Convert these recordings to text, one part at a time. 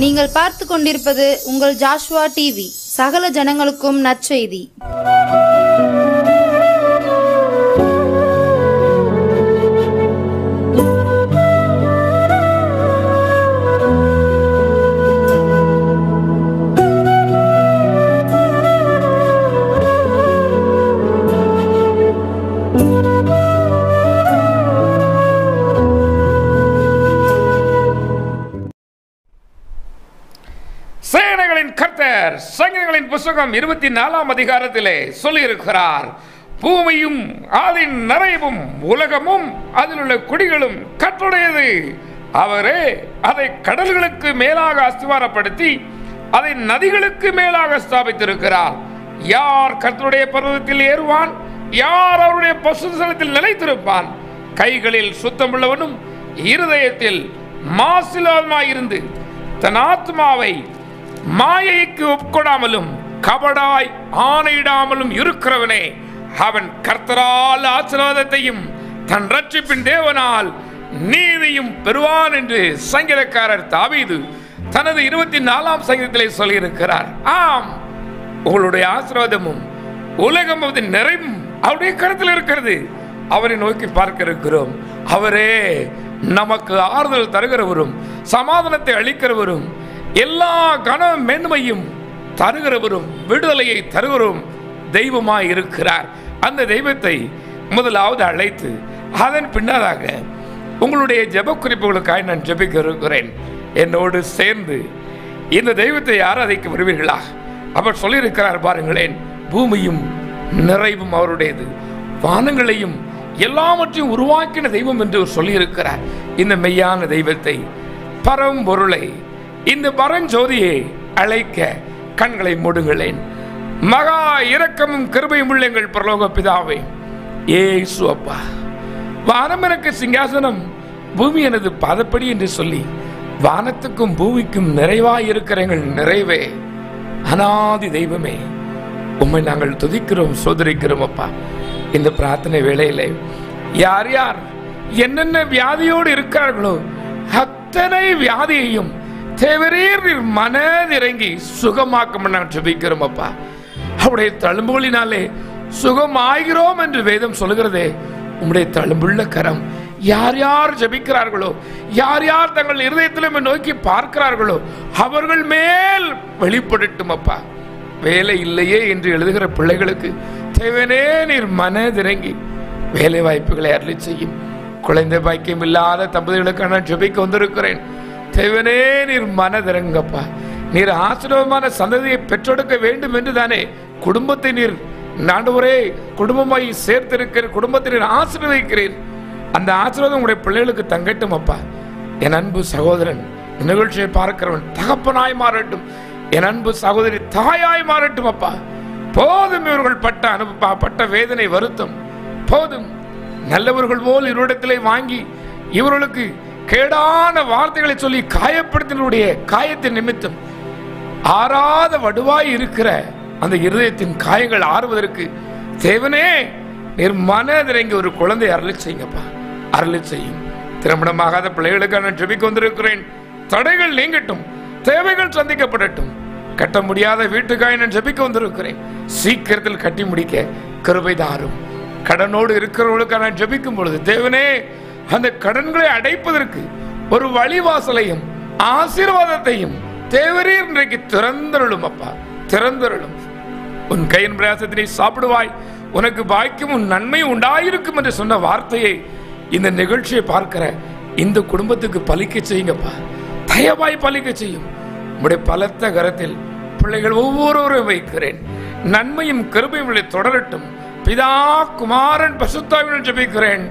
நீங்கள் பார்த்து கொண்டிருப்பது உங்கள் ஜாஷ்வா டிவி, சகல ஜனங்களுக்கும் நற்செய்தி. கர்த்தர் சங்கீதங்களின் புத்தகம் 24ஆம் அதிகாரத்திலே சொல்லியிருக்கிறார், பூமியும் அதன் நிறைவும் உலகமும் அதில் உள்ள குடிகளும் கர்த்தருடையது. அவரே அதை கடல்களுக்கு மேலாக அஸ்திவாரப்படுத்தி அதை நதிகளுக்கு மேலாக ஸ்தாபித்திருக்கிறார். யார் கர்த்தருடைய பர்வதத்தில் ஏறுவான்? யார் அவருடைய பசுத்தலத்தில் நிலைத்திருப்பான்? கைகளில் சுத்தமுள்ளவனும் இருதயத்தில் மாசில்லாதவனுமாயிருந்து தன் ஆத்மாவை மாயைக்கு ஒப்புக்கொடாமலும் கபடாய் ஆணையிடாமலும் இருக்கிறவனே, அவன் கர்த்தரால் ஆசீர்வாதத்தையும் தன் ரட்சிப்பின் தேவனால் நீதியும் பெறுவான் என்று சங்கீதக்காரர் தாவீது தனது 24ஆம் சங்கீதத்திலே சொல்லியிருக்கிறார். ஆம், உங்களுடைய ஆசீர்வாதமும் உலகம் அதன் நிறைவும் அவருடைய கருத்தில் இருக்கிறது. அவரை நோக்கி பார்க்க இருக்கிறோம். அவரே நமக்கு ஆறுதல் தருகிறவரும் சமாதானத்தை அளிக்கிறவரும் எல்லா கன மேன்மையும் தருகிறவரும் விடுதலையை தருகிறவரும் தெய்வமாய் இருக்கிறார். அந்த தெய்வத்தை முதலாவது அழைத்து அதன் பின்னதாக உங்களுடைய ஜெப குறிப்புகளுக்காக நான் ஜெபிக்க இருக்கிறேன். என்னோடு சேர்ந்து இந்த தெய்வத்தை ஆராதிக்க வருவீர்களா? அவர் சொல்லியிருக்கிறார் பாருங்களேன், பூமியும் நிறைவும் அவருடையது, வானங்களையும் எல்லாவற்றையும் உருவாக்கின தெய்வம் என்று சொல்லியிருக்கிறார். இந்த மெய்யான தெய்வத்தை, பரம்பொருளை, இந்த பரஞ்சோதியை அழைக்க கண்களை மூடுங்களேன். மகா இரக்கமும் கிருபையும் உள்ள எங்கள் பரலோக பிதாவே, இயேசு அப்பா, வானம் எனக்கு சிங்காசனம், பூமி எனது பாதப்படி என்று சொல்லி வானத்துக்கும் பூமிக்கும் நிறைவாய் இருக்கிற எங்கள் நிறைவே, அநாதி தெய்வமே, உம்மை நாங்கள் துதிக்கிறோம், சோதரிக்கிறோம் அப்பா. இந்த பிரார்த்தனை வேளையிலே யார் யார் என்னென்ன வியாதியோடு இருக்கிறார்களோ அத்தனை வியாதியையும் தேவரீர் மனதிறங்கி சுகமாக்க நாங்கள் ஜெபிக்கிறோம் அப்பா. அவருடைய தழும்புகளினாலே சுகமாகிறோம் என்று வேதம் சொல்லுகிறதே. உம்முடைய தழும்புள்ள கரம் யார் யார் ஜெபிக்கிறார்களோ, யார் யார் தங்கள் இருதயத்திலும் நோக்கி பார்க்கிறார்களோ அவர்கள் மேல் வெளிப்படட்டும் அப்பா. வேலை இல்லையே என்று எழுதுகிற பிள்ளைகளுக்கு தேவனே நீர் மனதிறங்கி வேலை வாய்ப்புகளை அருளி செய்யும். குழந்தை பாக்கியம் இல்லாத தம்பதிகளுக்கு நான் ஜெபிக்க வந்திருக்கிறேன். தேவனே நீர் மனதிறங்கப்பா. நீர் ஆசீர்வாதமான சந்ததியை பெற்றெடுக்க வேண்டும் என்று தானே குடும்பத்தை நீர் நாண்டவரே குடும்பமாய் சேர்த்திருக்கிற குடும்பத்தை நீர் ஆசீர்வதிக்கிறீர். அந்த ஆசீர்வாதம் உங்களுடைய பிள்ளைகளுக்கு தங்கட்டும் அப்பா. என் அன்பு சகோதரன் நிகழ்ச்சியை பார்க்கிறவன் தகப்பனாய் மாறட்டும். என் அன்பு சகோதரி தாயாய் மாறட்டும் அப்பா. போதும் இவர்கள் பட்ட வேதனை வருத்தம் போதும். நல்லவர்கள் போல் இவரிடத்திலே வாங்கி இவர்களுக்கு கேடான வார்த்தைகளை சொல்லி காயப்படுத்தினுடைய காயத்தின் நிமித்தம் ஆறாத வடுவாய் இருக்கிற அந்த இருதயத்தின் காயங்கள் ஆறுவதற்கு தேவனே நீர் மனதிறங்கி ஒரு குழந்தை அருளி செய்யுங்கப்பா. அருளி செய்யும். திருமணமாகாத பிள்ளைகளுக்கு நான் ஜெபிக்க வந்திருக்கிறேன். தடைகள் நீங்கட்டும், தேவைகள் சந்திக்கப்படட்டும். கட்ட முடியாத வீட்டுக்காக நான் ஜெபிக்க வந்திருக்கிறேன். சீக்கிரத்தில் கட்டி முடிக்க கிருபை தாரும். கடனோடு இருக்கிறவர்களுக்கு நான் ஜெபிக்கும் பொழுது தேவனே அந்த கடன்களை அடைப்பதற்கு ஒரு வழிவாசலையும் ஆசீர்வாதத்தையும் தேவரீர் இன்றைக்கு திறந்தருளும் அப்பா, திறந்தருளும். உன் கையின் பிரயாசத்தினை சாப்பிடுவாய், உனக்கு பாக்கியம் உன் நன்மையும் உண்டாயிருக்கும் என்று சொன்ன வார்த்தையை இந்த நிகழ்ச்சியை பார்க்கிற இந்த குடும்பத்துக்கு பலிக்க செய்யுங்கப்பா. தயவாய் பலிக்க செய்யும். உடைய பலத்த கரத்தில் பிள்ளைகள் ஒவ்வொருவரும் வைக்கிறேன். நன்மையும் கிருபையும் தொடரட்டும். பிதா குமாரன் பரிசுத்தாவினால் ஜெபிக்கிறேன்.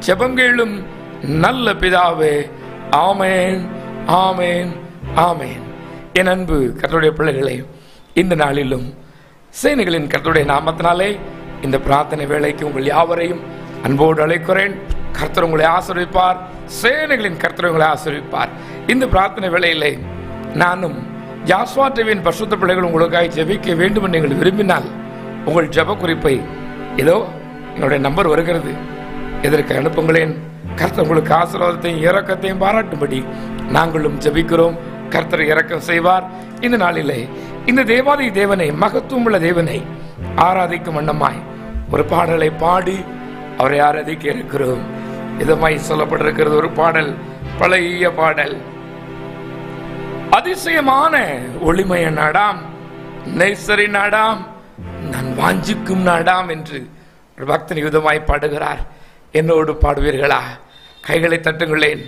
ஜெபங்களும் நல்ல பிதாவே. ஆமேன், ஆமேன், ஆமேன். என் அன்பு கர்த்தருடைய பிள்ளைகளே, இந்த நாளிலும் சேனைகளின் கர்த்தருடைய நாமத்தினாலே இந்த பிரார்த்தனை வேளைக்கு உங்கள் யாவரையும் அன்போடு அழைக்கிறேன். கர்த்தர் உங்களை ஆசீர்வதிப்பார். சேனைகளின் கர்த்தர் உங்களை ஆசீர்வதிப்பார். இந்த பிரார்த்தனை வேளையிலே நானும் ஜாஷ்வா டிவியின் பரிசுத்த பிள்ளைகள் உங்களுக்காக ஜெபிக்க வேண்டும் என்று நீங்கள் விரும்பினால் உங்கள் ஜெப குறிப்பை ஏதோ என்னுடைய நம்பர் வருகிறது, இதற்கு அனுப்புங்களேன். கர்த்தர் உங்களுக்கு ஆசீர்வாதத்தையும் இரக்கத்தையும் பாராட்டும்படி நாங்களும் ஜெபிக்கிறோம். கர்த்தர் இரக்கம் செய்வார். இந்த நாளிலே இந்த தேவாதி தேவனை, மகத்துவமுள்ள தேவனை ஆராதிக்கும் வண்ணமாய் ஒரு பாடலை பாடி அவரை ஆராதிக்க இருக்கிறோம். இதமாய் சொல்லப்பட்டிருக்கிறது ஒரு பாடல், பழைய பாடல். அதிசயமான ஒளிமய நாடாம், நேசரி நாடாம், நான் வாஞ்சிக்கும் நாடாம் என்று ஒரு பக்தன் யுதமாய் பாடுகிறார். என்னோடு பாடுவீர்களா? கைகளை தட்டுங்களேன்.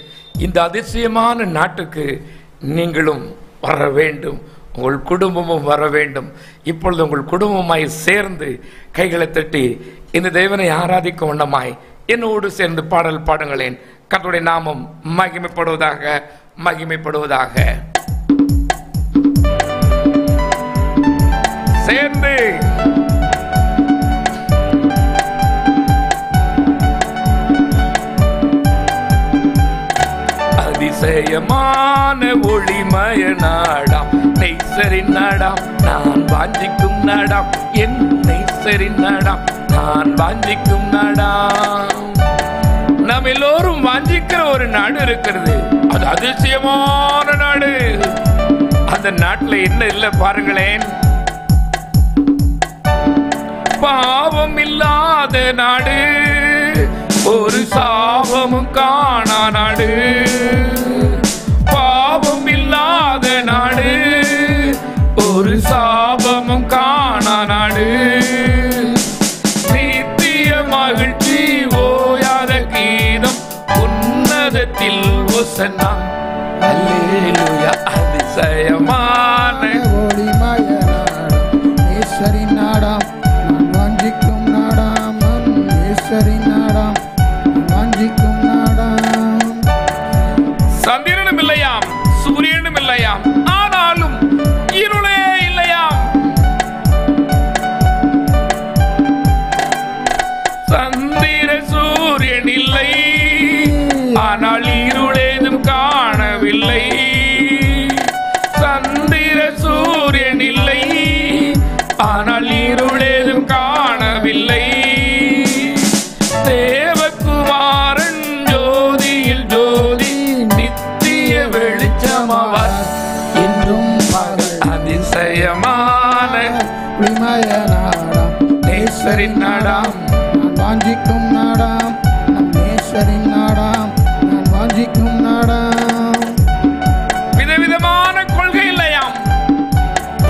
இந்த அதிசயமான நாட்டுக்கு நீங்களும் வர வேண்டும், உங்கள் குடும்பமும் வர வேண்டும். இப்பொழுது உங்கள் குடும்பமாய் சேர்ந்து கைகளை தட்டி இந்த தேவனை ஆராதிக்கும் வண்ணமாய் என்னோடு சேர்ந்து பாடல் பாடுங்களேன். கர்த்தருடைய நாமம் மகிமைப்படுவதாக, மகிமைப்படுவதாக. சேர்ந்து அதிசயமான ஒளிமய நாடாம், நேசரின் நாடாம், நான் வாஞ்சிக்கும் நாடாம், என் நேசரின் நாடாம், நான் வாஞ்சிக்கும் நாடாம். நாம் எல்லோரும் வாஞ்சிக்கிற ஒரு நாடு இருக்கிறது. அது அதிசயமான நாடு. அந்த நாட்டுல என்ன இல்லை பாருங்களேன். பாவம் இல்லாத நாடு, ஒரு சாபமும் காணா நாடு. பாவம் இல்லாத நாடு, ஒரு சாபமும் காணா நாடு. நித்திய மகிழ்ச்சி, ஓயாத கீதம், உன்னதத்தில் ஒசன்னா. அல்லேலூயா. அதிசயமான ஒளிமய நாடாம், நேசரின் நாடாம், நான் வாஞ்சிக்கும் நாடாம், நேசரின் நாடாம், நான் வாஞ்சிக்கும் நாடாம். சந்திரனும் இல்லையாம், சூரியனும் இல்லையாம், ஆனாலும் இருளே இல்லையாம். சந்திர சூரியன் இல்லை, ஆனால் இருளேதும் காணவில்லை. சந்திர சூரியன் இல்லை, ஆனால் இருளேதும் காணவில்லை. தேவகுமாரன் ஜோதியில் ஜோதி, நித்திய வெளிச்சமாவார் என்றும் பகல். அதிசயமான ஒளிமய நாடாம், நேசரின் நாடாம், நான் வாஞ்சிக்கும் நாடாம், நம் நேசரின் நாடாம், நான் வாஞ்சிக்கும் நாடாம். விதவிதமான கொள்கை இல்லையாம்,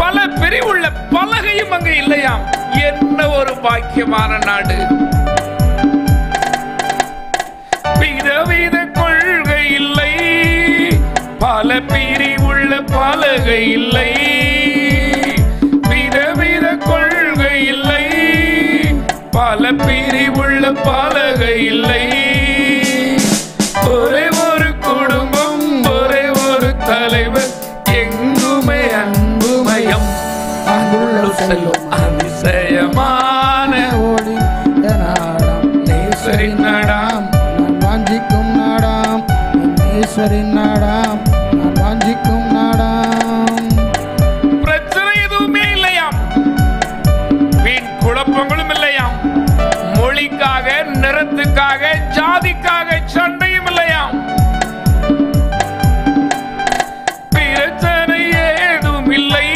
பல பிரிவுள்ள பலகையும் அங்கு இல்லையாம். என்ன ஒரு பாக்கியமான நாடு. விதவித கொள்கை இல்லை, பல பிரிவுள்ள பலகை இல்லை. விதவித கொள்கை இல்லை, பல பிரிவுள்ள பலகை இல்லை. ஒரே ஒரு குடும்பம், ஒரே ஒரு தலைவர், எங்குமே அன்புமயம், அங்குள்ள செல்லும் அதிசயமான ஒளிமய நாடாம், நேசரின் நாடாம், நான் வாஞ்சிக்கும் நாடாம், நேசரின் நாடாம், நான் வாஞ்சிக்கும் நாடாம். பிரச்சனை எதுவுமே இல்லையாம், வீண் குழப்பங்களும் இல்லையாம். மொழிக்காக, நிறத்துக்காக, ஜாதிக்காக சண்டையும் இல்லையாம். பிரச்சனை ஏதும் இல்லை,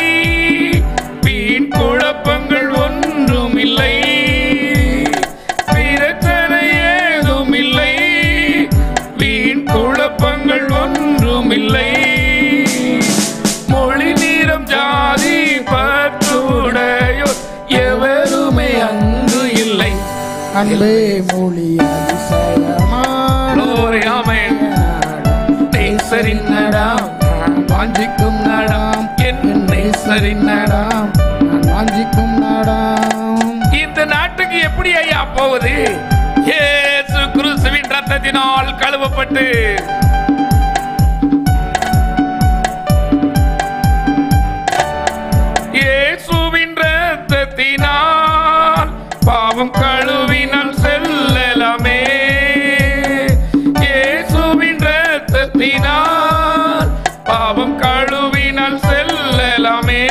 வீண் குழப்பங்கள் ஒன்றும் இல்லை. பிரச்சனை ஏதும் இல்லை, வீண் குழப்பங்கள் ஒன்றும் இல்லை. மொழி நீரம் ஜாதி பற்றுடையோர் எவருமே அங்கு இல்லை. அன்பே மொழி அதிசயமான Glory, amen. நேசரின் நாடாம், நான் வாஞ்சிக்கும் நாடாம், என் நேசரின் நாடாம். நான் வாஞ்சிக்கும் நாடாம். இந்த நாட்டுக்கு எப்படி ஐயா போவது? இயேசு கிறிஸ்துவின் ரத்தத்தினால் கழுவப்பட்டு இயேசுவின் ரத்தத்தினால் பாவம் கழுவினால் செல்லலாமே. இயேசுவின் ரத்தத்தினால் பாவம் கழுவினால் செல்லலாமே.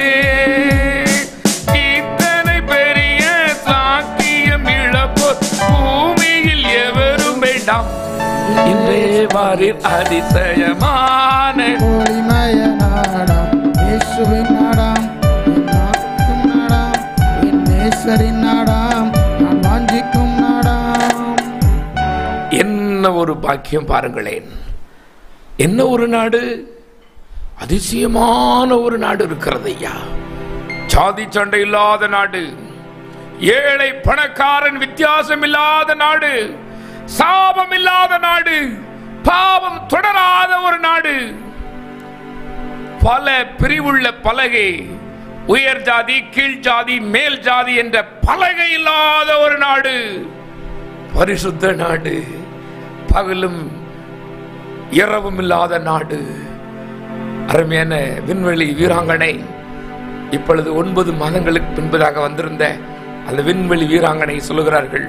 இத்தனை பெரிய சாக்கியம் இழப்போர் பூமியில் எவரும் வேண்டாம். இன்றே வாரீர் அதிசயமான ஒளிமய நாடாம் இயேசுவின் நாடாம், என் நாட்டும் நாடாம், என் நேசரின் நாடாம், நான் வாஞ்சிக்கும் நாடாம். என்ன ஒரு பாக்கியம் பாருங்களேன். என்ன ஒரு நாடு, அதிசயமான ஒரு நாடு இருக்கிறது ஐயா. சாதி சண்டை இல்லாத நாடு, ஏழை பணக்காரன் வித்தியாசம் இல்லாத நாடு, சாபம் இல்லாத நாடு, பாவம் தொடராத ஒரு நாடு, பல பிரிவுள்ள பலகை, உயர் ஜாதி கீழ் ஜாதி மேல் ஜாதி என்ற பலகை இல்லாத ஒரு நாடு, பரிசுத்த நாடு, பகலும் இரவும் இல்லாத நாடு. அருமையான விண்வெளி வீராங்கனை, இப்பொழுது 9 மாதங்களுக்கு பின்பதாக வந்திருந்த அந்த விண்வெளி வீராங்கனை சொல்லுகிறார்கள்,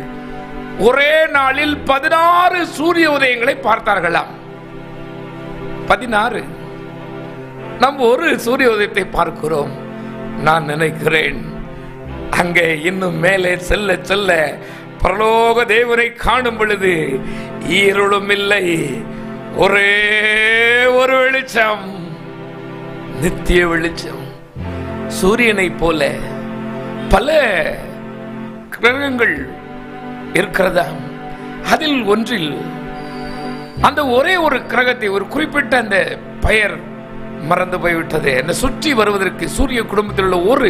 ஒரே நாளில் 16 சூரிய உதயங்களை பார்த்தார்களாம். 16. நாம் ஒரு சூரிய உதயத்தை பார்க்கிறோம். நான் நினைக்கிறேன் அங்கே இன்னும் மேலே செல்ல செல்ல பரலோக தேவனை காணும் பொழுது இருளும் இல்லை, ஒரே ஒரு வெளிச்சம், நித்திய வெளிச்சம். சூரியனை போல பல கிரகங்கள் இருக்கிறதா, அதில் ஒன்றில் அந்த ஒரே ஒரு கிரகத்தை, ஒரு குறிப்பிட்ட அந்த பெயர் மறந்து போய்விட்டது, அந்த சுற்றி வருவதற்கு சூரிய குடும்பத்தில் உள்ள ஒரு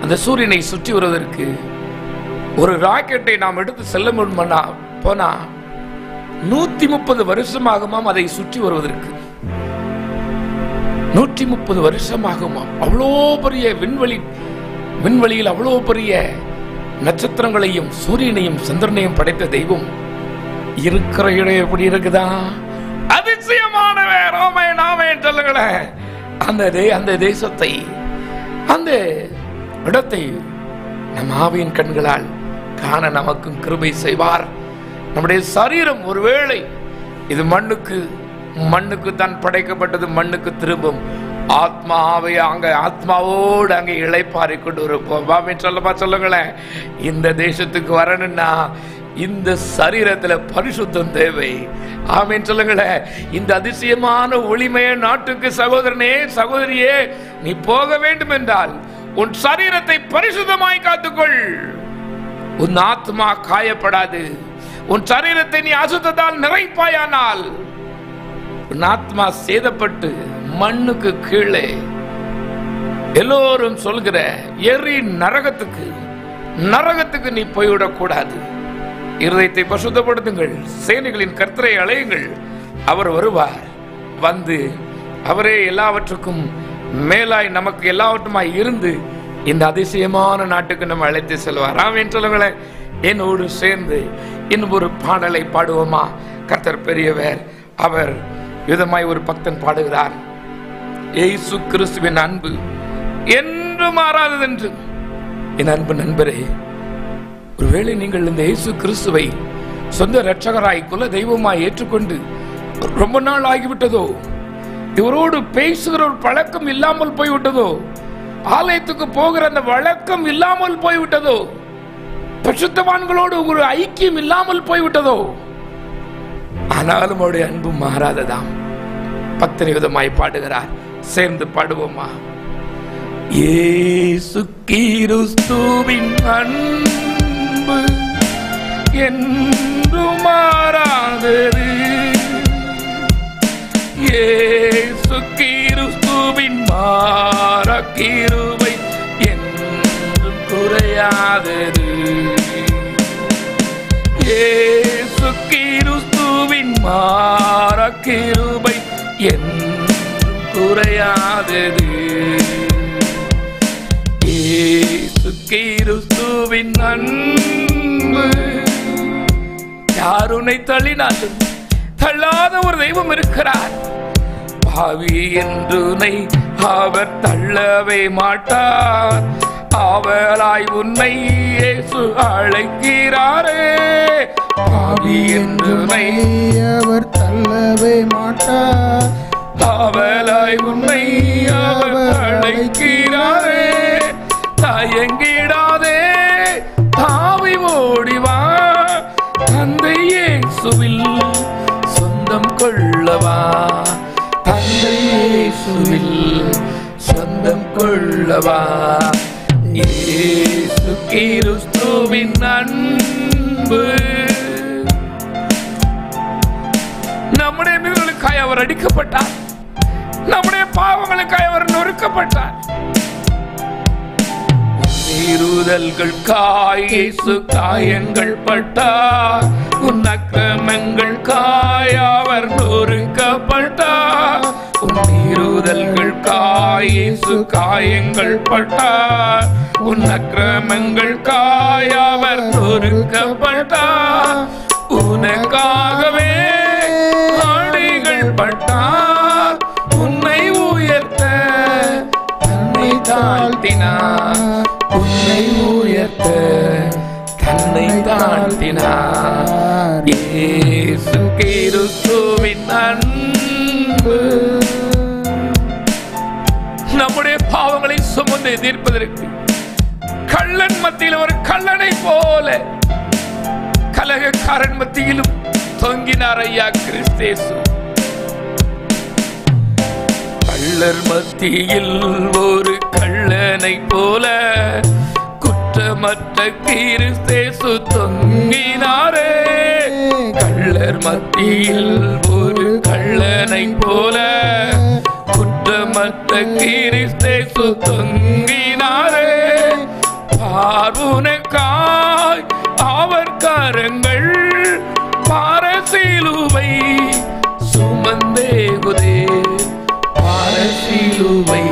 அந்த சூரியனை சுற்றி வருவதற்கு ஒரு ராக்கெட்டை நாம் எடுத்து செல்ல முடியுமா போனா 130 வருஷமாகுமாம் அதை சுற்றி வருவதற்கு. 130 வருஷமாகுமாம். அவ்வளோ பெரிய விண்வெளியில் அவ்வளோ பெரிய நட்சத்திரங்களையும் சூரியனையும் சந்திரனையும் படைத்த தெய்வம் இருக்கிற இடம் எப்படி இருக்குதா? அதிசயமானவர். ஆமென் ஆமென் சொல்லுங்களேன். அந்த தேசத்தை, அந்த இடத்தை நம் ஆவியின் கண்களால் காண நமக்கும் கிருபை செய்வார். நம்முடைய சரீரம் ஒருவேளை இது மண்ணுக்கு தான் படைக்கப்பட்டது, மண்ணுக்கு திரும்பும். ஆத்மாவை ஆத்மாவோடு அங்கே இளைப்பாறை கொண்டு வருவோம். சொல்லுங்களேன். இந்த தேசத்துக்கு வரணும்னா இந்த சரீரத்துல பரிசுத்தம் தேவை. ஆமென் சொல்லுங்களேன். இந்த அதிசயமான ஒளிமய நாட்டுக்கு சகோதரனே சகோதரியே, நீ போக வேண்டும் என்றால் உன் சரீரத்தை பரிசுத்தமாய் காத்துக்கொள். உன் ஆத்மா காயப்படாது. உன் சரீரத்தை நீ அசுத்தத்தால் நிறைப்பாயானால் உன் ஆத்மா சேதப்பட்டு மண்ணுக்கு கீழே எல்லோரும் சொல்கிற எரி நரகத்துக்கு நீ போய்விடக்கூடாது. இருதயத்தை பசுத்தப்படுத்துங்கள். சேனைகளின் கர்த்தரை அழையுங்கள். அவர் வருவார். வந்து அவரே எல்லாவற்றுக்கும் மேலாய் நமக்கு எல்லாவற்றுமாய் இருந்து இந்த அதிசயமான நாட்டுக்கு நம்ம அழைத்து செல்வார். ஆமென் சொல்லுங்களேன். என்னோடு சேர்ந்து இன்னும் ஒரு பாடலை பாடுவோமா? கர்த்தர் பெரியவர், அவர் விதமாய் ஒரு பக்தன் பாடுகிறார். இயேசு கிறிஸ்துவின் அன்பு என்று மாறாததென்று. என் அன்பு நண்பரே, ஒருவேளை நீங்கள் இந்த இயேசு கிறிஸ்துவை சொந்த இரட்சகராய் குல தெய்வமாய் ஏற்றுக்கொண்டு ரொம்ப நாள் ஆகிவிட்டதோ, இவரோடு பேசுகிற ஒரு பழக்கம் இல்லாமல் போய்விட்டதோ, ஆலயத்துக்கு போகிற அந்த வழக்கம் இல்லாமல் போய்விட்டதோ, பரிசுத்தவான்களோடு ஒரு ஐக்கியம் இல்லாமல் போய்விட்டதோ, ஆனாலும் அவருடைய அன்பு மாறாததாம். பக்தன் விதமாய் பாடுகிறார். சேர்ந்து பாடுவோமா? இயேசு கிறிஸ்துவின் அன்பு என்று மாறாதது. இயேசு கிறிஸ்துவின் மாறா கிருபை என்று குறையாதது. இயேசு கிறிஸ்துவின் மாறா கிருபை என்று குறையாதது. இயேசு கிறிஸ்துவின் அன்பு. யார் உன்னை தள்ளினாலும் தள்ளாத ஒரு தெய்வம் இருக்கிறார். பாவி என்று உன்னை அவர் தள்ளவே மாட்டார். ஆவலாய் உன்னை இயேசு அழைக்கிறாரே. பாவி என்று உன்னை அவர் தள்ளவே மாட்டார். ஆவலாய் உன்னை அவர் அழைக்கிறாரே. தயங்கிடாதே, தாவி ஓடிவா. தந்தை இயேசுவில் இயேசுவில் சொந்தம் கொள்ளவா. இயேசு கிறிஸ்துவின் அன்பு. நம்முடைய மீறுதலுக்காய் அவர் அடிக்கப்பட்டார், நம்முடைய பாவங்களுக்காய் அவர் நொறுக்கப்பட்டார். மீறுதல்களுக்காய் இயேசு காயங்கள் பட்டார், உன் அக்கிரமங்களுக்காய் அவர் நொறுக்கப்பட்டார். உன் மீறுதல்களுக்காய் இயேசு காயங்கள் பட்டார், உன் அக்கிரமங்களுக்காய் அவர் நொறுக்கப்பட்டார். உனக்காகவே அடிகள் பட்டார், உன்னை உயர்த்த தன்னை தாழ்த்தினார். உன்னை உயர்த்த தன்னை தாழ்த்தினார். இயேசு கிறிஸ்துவின் அன்பு. நம்முடைய பாவங்களை சுமந்து தீர்ப்பதற்கு கள்ளன் மத்தியில் ஒரு கள்ளனை போல கலகக்காரன் மத்தியிலும் தொங்கினார் ஐயா கிறிஸ்தேசு. கள்ளர் மத்தியில் ஒரு கள்ளனை போல குற்றமற்ற கிறிஸ்தேசு தொங்கினாரே. கள்ளர் மத்தியில் ஒரு கள்ளனை போல குற்றமற்ற கிறிஸ்தேசு தொங்கினாரே. பார்வுனக்காய் அவர் கரங்கள் பாரசிலுவை சுமந்தேகுதே. பாரசிலுவை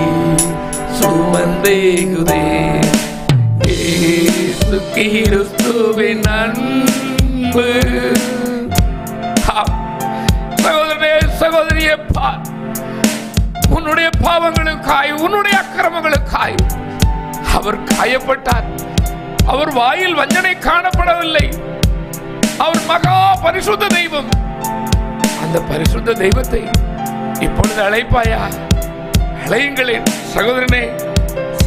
சுமந்தேகுதே. இயேசு கிறிஸ்துவின் அன்பு. சகோதரனே சகோதரியே, பார், உன்னுடைய பாவங்களுக்காய் உன்னுடைய அக்கிரமங்களுக்காய் அவர் காயப்பட்டார். அவர் வாயில் வஞ்சனை காணப்படவில்லை. அவர் மகா பரிசுத்த தெய்வம். அந்த பரிசுத்த தெய்வத்தை இப்பொழுது அழைப்பாயா? அழையுங்களேன் சகோதரனே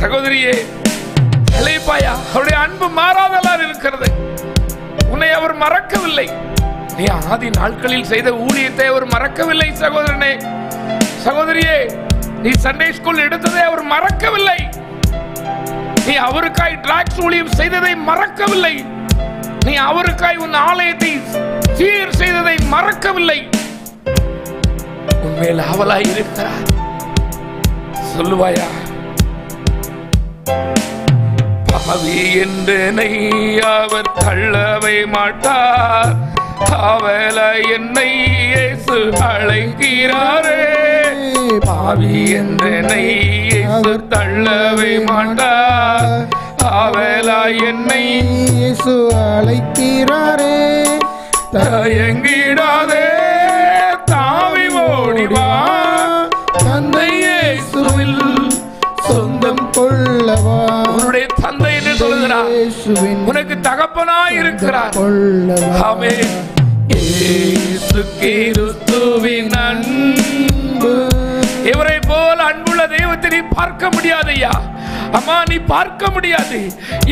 சகோதரியே, அழைப்பாயா? அவருடைய அன்பு மாறாதலால் இருக்கிறது. உன்னை அவர் மறக்கவில்லை. நீ ஆதி நாட்களில் செய்த ஊழியத்தை அவர் மறக்கவில்லை. சகோதரனே சகோதரியே, நீ சண்டே ஸ்கூல் எடுத்ததை அவர் மறக்கவில்லை. நீ அவருக்காய் டிராக்ஸ் ஊழியம் செய்ததை மறக்கவில்லை. நீ அவருக்காய் உன் ஆலயத்தை சீர் செய்ததை மறக்கவில்லை. உண்மையில் ஆவலாய் இருக்கிறார். சொல்லுவாயா? பாவி என்றனை அவர் தள்ளவே மாட்டார், காவலாய் என்னை இயேசு அழைக்கிறாரே. பாவி என்றனை இயேசு தள்ளவே மாட்டார், காவலாய் என்னை இயேசு அழைக்கிறாரே. தயங்கிடாதே, தாவி ஓடிவா, தந்தை இயேசுவில் சொந்தம் கொள்ளவா. உன்னுடைய தந்தை என்று சொல்லுகிறார். உனக்கு தகப்பனாய் இருக்கிறார். ஆமென். இயேசு கிறிஸ்துவின் அன்பு. இவரை போல அன்புள்ள தெய்வத்தை நீ பார்க்க முடியாதையா? அம்மா, நீ பார்க்க முடியாது.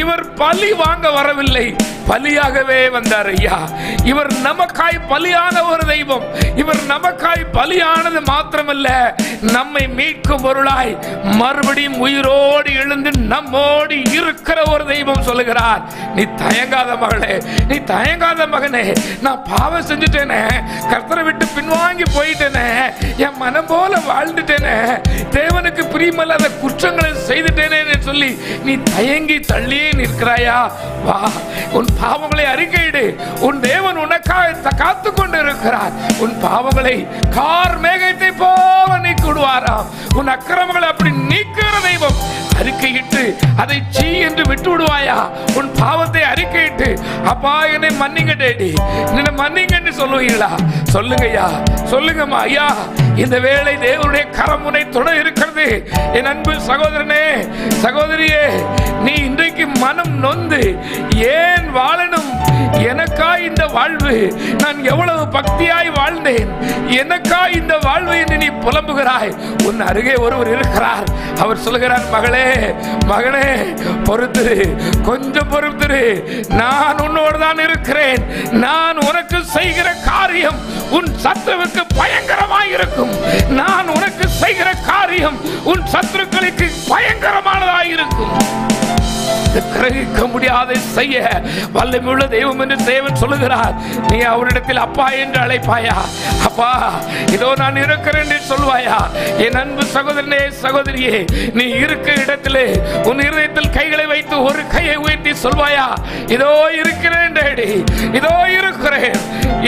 இவர் பலி வாங்க வரவில்லை, பலியாகவே வந்தார் ஐயா. இவர் நமக்காய் பலியான ஒரு தெய்வம். இவர் நமக்காய் பலியானது மாத்திரமல்ல, நம்மை மீட்கும் பொருளாய் மறுபடியும் உயிரோடு எழுந்து நம்மோடு இருக்கிற ஒரு தெய்வம். சொல்லுகிறார், நீ தயங்காத மகளே, நீ தயங்காத மகனே. நான் பாவம் செஞ்சுட்டேனே, கர்த்தரை விட்டு பின்வாங்கி போயிட்டேனே, என் மனம் போல வாழ்ந்துட்டேனே, தேவனுக்கு பிரியமில்லாத குற்றங்களை செய்துட்டேனே சொல்லி நீ தயங்கி தள்ளியே நிற்கிறாயா? வா, உன் பாவங்களை அறிக்கையிடு. உன் தேவன் உனக்காக காத்து கொண்டு இருக்கிறார். உன் பாவங்களை கார் மேகத்தை போல நீக்கிடுவாராம். உன் அக்கிரமங்களை அப்படி நீக்கிற தெய்வம். அறிக்கையிட்டு அதை சீ என்று விட்டு விடுவாயா? உன் பாவத்தை அறிக்கையிட்டு, அப்பா என்னை மன்னிங்க டேடி, என்னை மன்னிங்க என்று சொல்லுவீங்களா? சொல்லுங்கய்யா, சொல்லுங்கம்மா ஐயா. இந்த வேளை தேவனுடைய கரம் உன்னை தொட இருக்கிறது. என் அன்பு சகோதரனே சகோதரியே, நீ இன்றைக்கு மனம் நொந்து ஏன் வாழணும்? எனக்காய் இந்த வாழ்வு, நான் எவ்வளவு பக்தியாய் வாழ்ந்தேன், எனக்காய் இந்த வாழ்வு என்று நீ புலம்புகிறாய். உன் அருகே ஒருவர் இருக்கிறார். அவர் சொல்கிறார், மகளே மகனே, பொறுத்திரு, கொஞ்சம் பொறுத்திரு, நான் உன்னோடு தான் இருக்கிறேன். நான் உனக்கு செய்கிற காரியம் உன் சத்துருவுக்கு பயங்கரமாய் இருக்கும். நான் உனக்கு செய்கிற காரியம் உன் சத்துருக்களுக்கு பயங்கரமானதாக இருக்கும். கிரகிக்க முடியாத செய்ய வல்லமையுள்ள தெய்வம் என்று தேவன் சொல்லுகிறார். நீ அவரிடத்தில் அப்பா என்று அழைப்பாயா? அப்பா இதோ நான் இருக்கிறேன் என்று சொல்வாயா? என் அன்பு சகோதரனே சகோதரியே, நீ இருக்கிற இடத்திலே உன் இருதயத்தில் கைகளை வைத்து ஒரு கையை உயர்த்தி சொல்வாயா? இதோ இருக்கிறேன் டேடி, இதோ இருக்கிறேன்,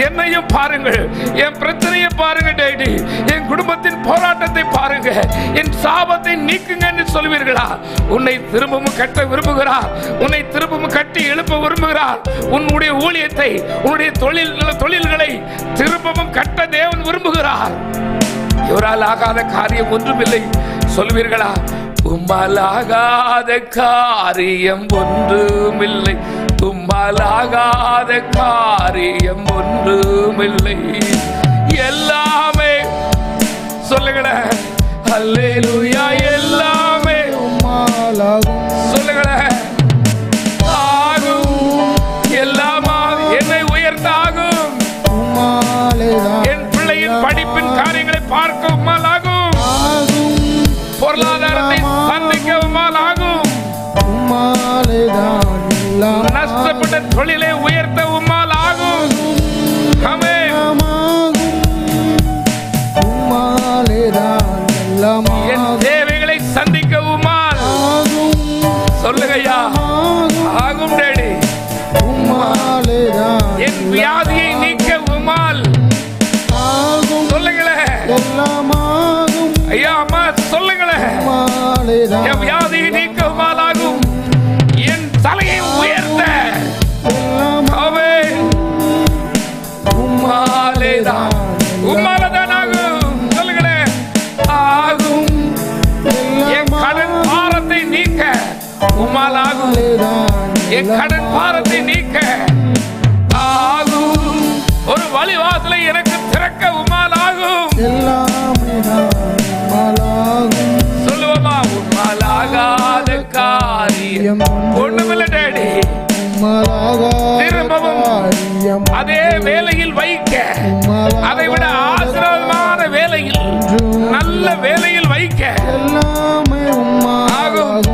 என்னையும் பாருங்கள், என் பிரச்சனையை பாருங்க டேடி, என் குடும்பத்தின் போராட்டத்தை பாருங்க, என் சாபத்தை நீக்குங்க என்று சொல்வீர்களா? உன்னை திரும்பவும் கட்ட விரும்புகிறார், உன்னை திரும்பவும் கட்டி எழுப்ப விரும்புகிறார். உன்னுடைய ஊழியத்தை, உன்னுடைய தொழில்களை திரும்பவும் கட்ட தேவன் விரும்புகிறார். இவரால் ஆகாத காரியம் ஒன்றுமில்லை சொல்வீர்களா? உம்மால் ஆகாத காரியம் ஒன்றுமில்லை, உம்மால் ஆகாத காரியம் ஒன்றுமில்லை. எல்லாமே சொல்லுங்களேன், அல்லேலூயா, எல்லாமே உம்மால் ஆகும். சொல்லுங்களேன், ஆகும், எல்லாமா என்னை உயர்த்தாகும். என் பிள்ளையின் படிப்பின் காரியங்களை பார்க்க உம்மால் ஆகும். பொருளாதாரத்தை சந்திக்க உம்மால் ஆகும். நஷ்டப்பட்ட தொழிலை உயர்த்த உம்மால் ஆகும். என் தேவைகளை சந்திக்க உம்மால் சொல்லுகையா ஆகும் டேடி. என் வியாதியை நீக்க உம்மால் சொல்லுங்களேன் ஐயா, அம்மா சொல்லுங்களேன், என் வியாதியை நீக்க உம்மால் ஆகும். என் தலையை உயர்த்த உம்மாலேதான், உம்மாலதான் ஆகும். சொல்லுங்களேன், ஆகும். என் கடன் பாரத்தை நீக்க உம்மால் ஆகும். என் கடன் பாரத்தை நீக்க ஆகும். ஒரு வழிவாசலை எனக்கு திறக்க உம்மால் ஆகும். சொல்லுவோமா? உம்மால் ஆகாத காரியம் ஒண்ணுமில்லை டேடி. திரும்பவும் அதே வேலையில் வைக்க, அதை விட ஆசீர்வாதமான வேலையில், நல்ல வேலையில் வைக்க ஆகும்.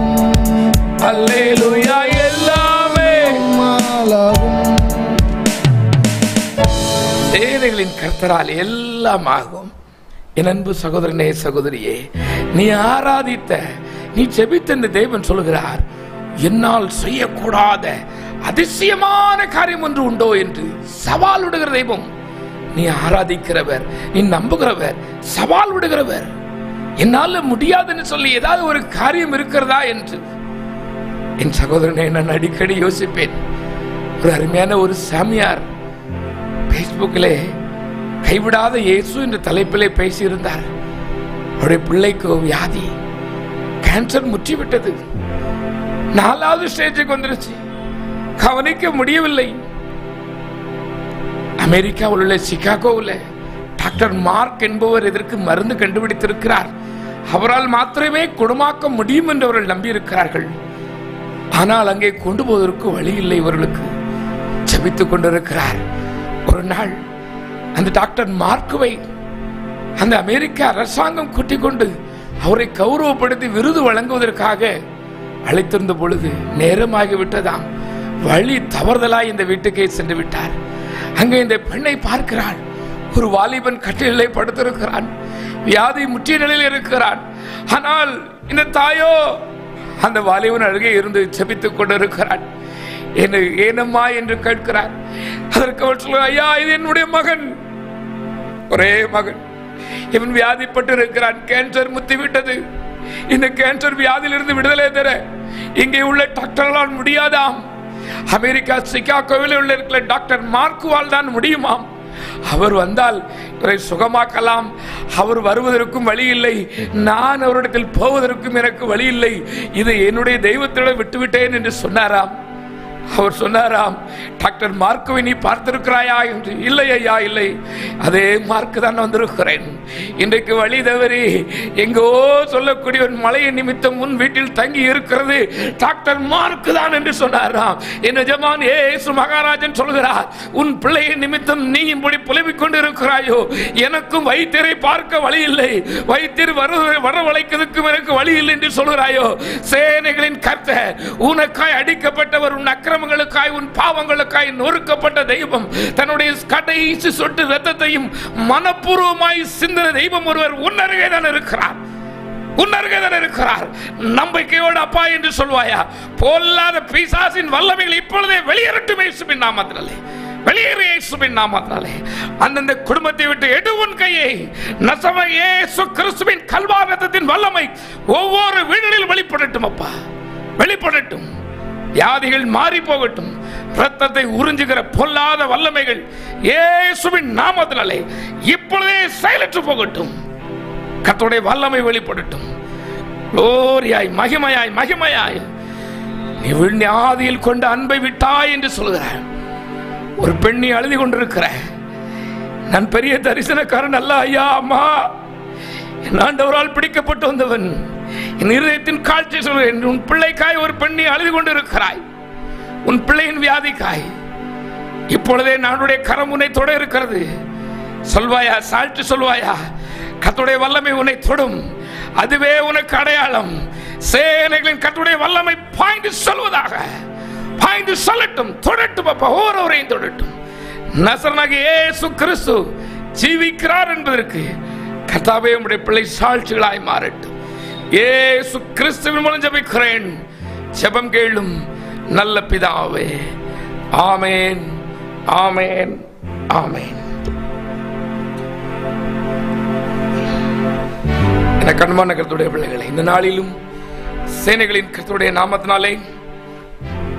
அல்லேலூயா, எல்லாமே சேனைகளின் கர்த்தரால் எல்லாம் ஆகும். என் அன்பு சகோதரனே சகோதரியே, நீ ஆராதித்த, நீ ஜெபித்த இந்த தேவன் சொல்லுகிறார், என்னால் செய்யக்கூடாத அதிசயமான காரியம் ஒன்று உண்டோ என்று சவால் விடுகிற தெய்வம். நீ ஆராதிக்கிறவர், நீ நம்புகிறவர், சவால் விடுகிறவர். என்னால முடியாதுன்னு சொல்லி ஏதாவது ஒரு காரியம் இருக்கிறதா என்று என் சகோதரனை நான் அடிக்கடி யோசிப்பேன். ஒரு அருமையான ஒரு சாமியார் பேஸ்புக்கிலே கைவிடாத இயேசு என்ற தலைப்பிலே பேசியிருந்தார். அவருடைய பிள்ளைக்கு வியாதி, கேன்சர் முற்றிவிட்டது, 4வது ஸ்டேஜுக்கு வந்துருச்சு, கவனிக்க முடியவில்லை. அமெரிக்காவில் உள்ள சிகாகோவில் டாக்டர் மார்க் என்பவர் இதற்கு மருந்து கண்டுபிடித்திருக்கிறார். அவரால் மாத்திரமே குணமாக்க முடியும் என்று அவர்கள் நம்பியிருக்கிறார்கள். ஆனால் அங்கே கொண்டு போவதற்கு வழி இல்லை. இவர்களுக்கு ஜெபித்துக் கொண்டிருக்கிறார். ஒரு நாள் அந்த டாக்டர் மார்க்குவை அந்த அமெரிக்க அரசாங்கம் கூட்டிக் கொண்டு அவரை கௌரவப்படுத்தி விருது வழங்குவதற்காக அழைத்திருந்த பொழுது நேரமாகிவிட்டதாம். வழி தவறுதலாய் இந்த வீட்டுக்கே சென்று விட்டார். அங்கே இந்த பெண்ணை பார்க்கிறாள். ஒரு வாலிபன் கட்டிலே படுத்திருக்கிறான், வியாதி முற்றிய நிலையில் இருக்கிறான். ஆனால் இந்த தாயோ அந்த வாலிபன் அருகே இருந்து ஜெபித்துக் கொண்டிருக்கிறான். ஏனம்மா என்று கேட்கிறார். அதற்கு அவர் சொல்ல, ஐயா, இது என்னுடைய மகன், ஒரே மகன், இவன் வியாதிப்பட்டு இருக்கிறான், கேன்சர் முத்திவிட்டது. இந்த கேன்சர் வியாதியிலிருந்து விடுதலை தர இங்கே உள்ள டாக்டர்களால் முடியாதாம். அமெரிக்கா சிகாகோவில் உள்ள இருக்கிற டாக்டர் மார்க்குவால் தான் முடியுமாம். அவர் வந்தால் இவரை சுகமாக்கலாம். அவர் வருவதற்கும் வழி இல்லை, நான் அவரிடத்தில் போவதற்கும் எனக்கு வழி இல்லை. இதை என்னுடைய தெய்வத்திடம் விட்டுவிட்டேன் என்று சொன்னாராம். அவர் சொன்னாராம், டாக்டர் மார்க்குவை நீ பார்த்திருக்கிறாயா என்று. இல்லை ஐயா, இல்லை. அதே மார்க்கு தான் வந்திருக்கிறேன். இன்றைக்கு வழி தவறி எங்கோ சொல்லக்கூடிய ஒரு மலையை நிமித்தம் உன் வீட்டில் தங்கி இருக்கிறது டாக்டர் மார்க்கு தான் என்று சொன்னாராம். என் எஜமான் இயேசு மகாராஜன் சொல்கிறார், உன் பிள்ளையை நிமித்தம் நீ இப்படி புலம்பிக் கொண்டு இருக்கிறாயோ, எனக்கும் வைத்தியரை பார்க்க வழி இல்லை, வைத்தியர் வரவழைக்கிறதுக்கும் எனக்கு வழி இல்லை என்று சொல்கிறாயோ, சேனைகளின் கர்த்தர் உனக்காய் அடிக்கப்பட்டவர், உன் அக்கிரமங்களுக்காய் உன் பாவங்களுக்காய் நொறுக்கப்பட்ட தெய்வம், தன்னுடைய கடைசி சொட்டு ரத்தத்தையும் மனப்பூர்வமாய் சிந்தின தெய்வம் ஒருவர் உன் அருகே தான் இருக்கிறார், உன் அருகே தான் இருக்கிறார். நம்பிக்கையோடு அப்பா என்று சொல்வாயா? பொல்லாத பிசாசின் வல்லமைகள் இப்பொழுதே வெளியேறட்டும் இயேசுவின் நாமத்தினாலே, வெளியேறு இயேசுவின் நாமத்தினாலே. அந்தந்த குடும்பத்தை விட்டு எடு உன் கையை. நசரேய இயேசு கிறிஸ்துவின் கல்வாரி ரத்தத்தின் வல்லமை ஒவ்வொரு வீடுகளில் வெளிப்படட்டும் அப்பா, வெளிப்படட்டும். வியாதிகள் மாறி போகட்டும். ரத்தத்தை உறிஞ்சுகிற பொல்லாத வல்லமைகள் இயேசுவின் நாமத்தினாலே இப்பொழுதே செயலற்று போகட்டும். கர்த்தருடைய வல்லமை வெளிப்படட்டும். gloryயாய் மகிமையாய் மகிமையாய் நீ விண்ணாதியில் கொண்ட அன்பை விட்டாய் என்று சொல்கிறார். ஒரு பெண்ணை அழுது கொண்டிருக்கிற, நான் பெரிய தரிசனக்காரன் அல்ல ஐயா, அம்மா, என் ஆண்டவரால் பிடிக்கப்பட்டு வந்தவன், என் இருதயத்தின் காட்சி சொல்கிறேன். உன் பிள்ளைக்காய் ஒரு பெண்ணை அழுது கொண்டிருக்கிறாய், உன் பிள்ளையின் வியாதிக்காய். இப்பொழுதே நானுடைய கரம் உன்னை தொட இருக்கிறது. சொல்வாயா? சாட்சி சொல்வாயா? கர்த்தருடைய வல்லமை உன்னை தொடும். அதுவே உனக்கு அடையாளம். சேனைகளின் கர்த்தருடைய வல்லமை பாய்ந்து சொல்வதாக, பாய்ந்து சொல்லட்டும், தொடட்டும் அப்பா, ஒவ்வொருவரையும் தொடட்டும். நசரேயனாகிய இயேசு கிறிஸ்து ஜீவிக்கிறார் என்பதற்கு கர்த்தாவே உம்முடைய பிள்ளை சாட்சிகளாய் மாறட்டும். இயேசு கிறிஸ்துவின் மூலம் ஜெபிக்கிறேன், ஜெபம் கேளும் நல்ல பிதாவே. ஆமென், ஆமென், ஆமென். என கண்மான கர்த்தருடைய பிள்ளைகளை, இந்த நாளிலும் சேனைகளின் கர்த்தருடைய நாமத்தினாலே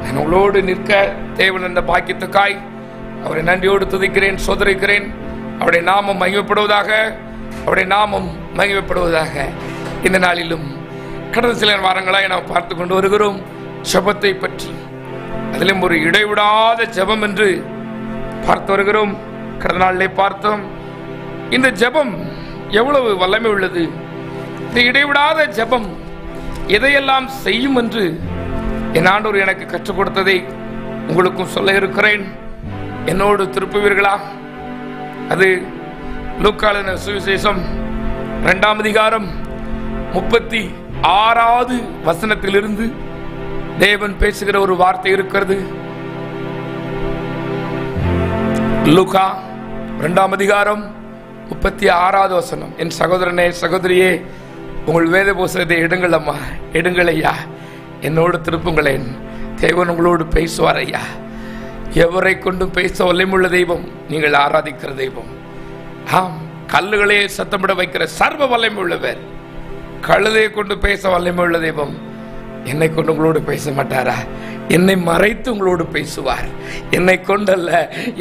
நான் உங்களோடு நிற்க தேவன் என்ற பாக்கியத்துக்காய் அவரை நன்றியோடு துதிக்கிறேன், சோதரிக்கிறேன். அவருடைய நாமம் மகிமைப்படுவதாக, அவருடைய நாமம் மகிமைப்படுவதாக. இந்த நாளிலும் கடந்த சில வாரங்களாய் நாம் பார்த்து கொண்டு வருகிறோம் ஜெபத்தை பற்றி. அதிலும் ஒரு இடைவிடாத ஜெபம் என்று பார்த்து வருகிறோம். கடந்த நாளிலே பார்த்தோம் இந்த ஜெபம் எவ்வளவு வல்லமை உள்ளது. இந்த இடைவிடாத ஜெபம் எதையெல்லாம் செய்யும் என்று என் ஆண்டவர் எனக்கு கற்றுக் கொடுத்ததை உங்களுக்கும் சொல்ல இருக்கிறேன். என்னோடு திருப்புவீர்களா? அது லூக்கா எழுதின சுவிசேஷம் 2ஆம் அதிகாரம் 36வது வசனத்திலிருந்து தேவன் பேசுகிற ஒரு வார்த்தை இருக்கிறது. லூக்கா 2ஆம் அதிகாரம் 36வது வசனம். என் சகோதரனே, சகோதரியே, உங்கள் வேத புத்தகத்தை எடுங்கள் அம்மா, எடுங்கள் ஐயா, என்னோடு திருப்புங்களேன். தேவன் உங்களோடு பேசுவார் ஐயா. எவரை கொண்டும் பேச வல்லமையுள்ள தெய்வம் நீங்கள் ஆராதிக்கிற தெய்வம். ஆம், கல்லுகளே சத்தமிட வைக்கிற சர்வ வல்லமை உள்ளவர். கழுதையை கொண்டு பேச வல்லமை உள்ள தெய்வம் என்னை கொண்டு உங்களோடு பேச மாட்டாரா? என்னை மறைத்து உங்களோடு பேசுவார். என்னை கொண்டல்ல,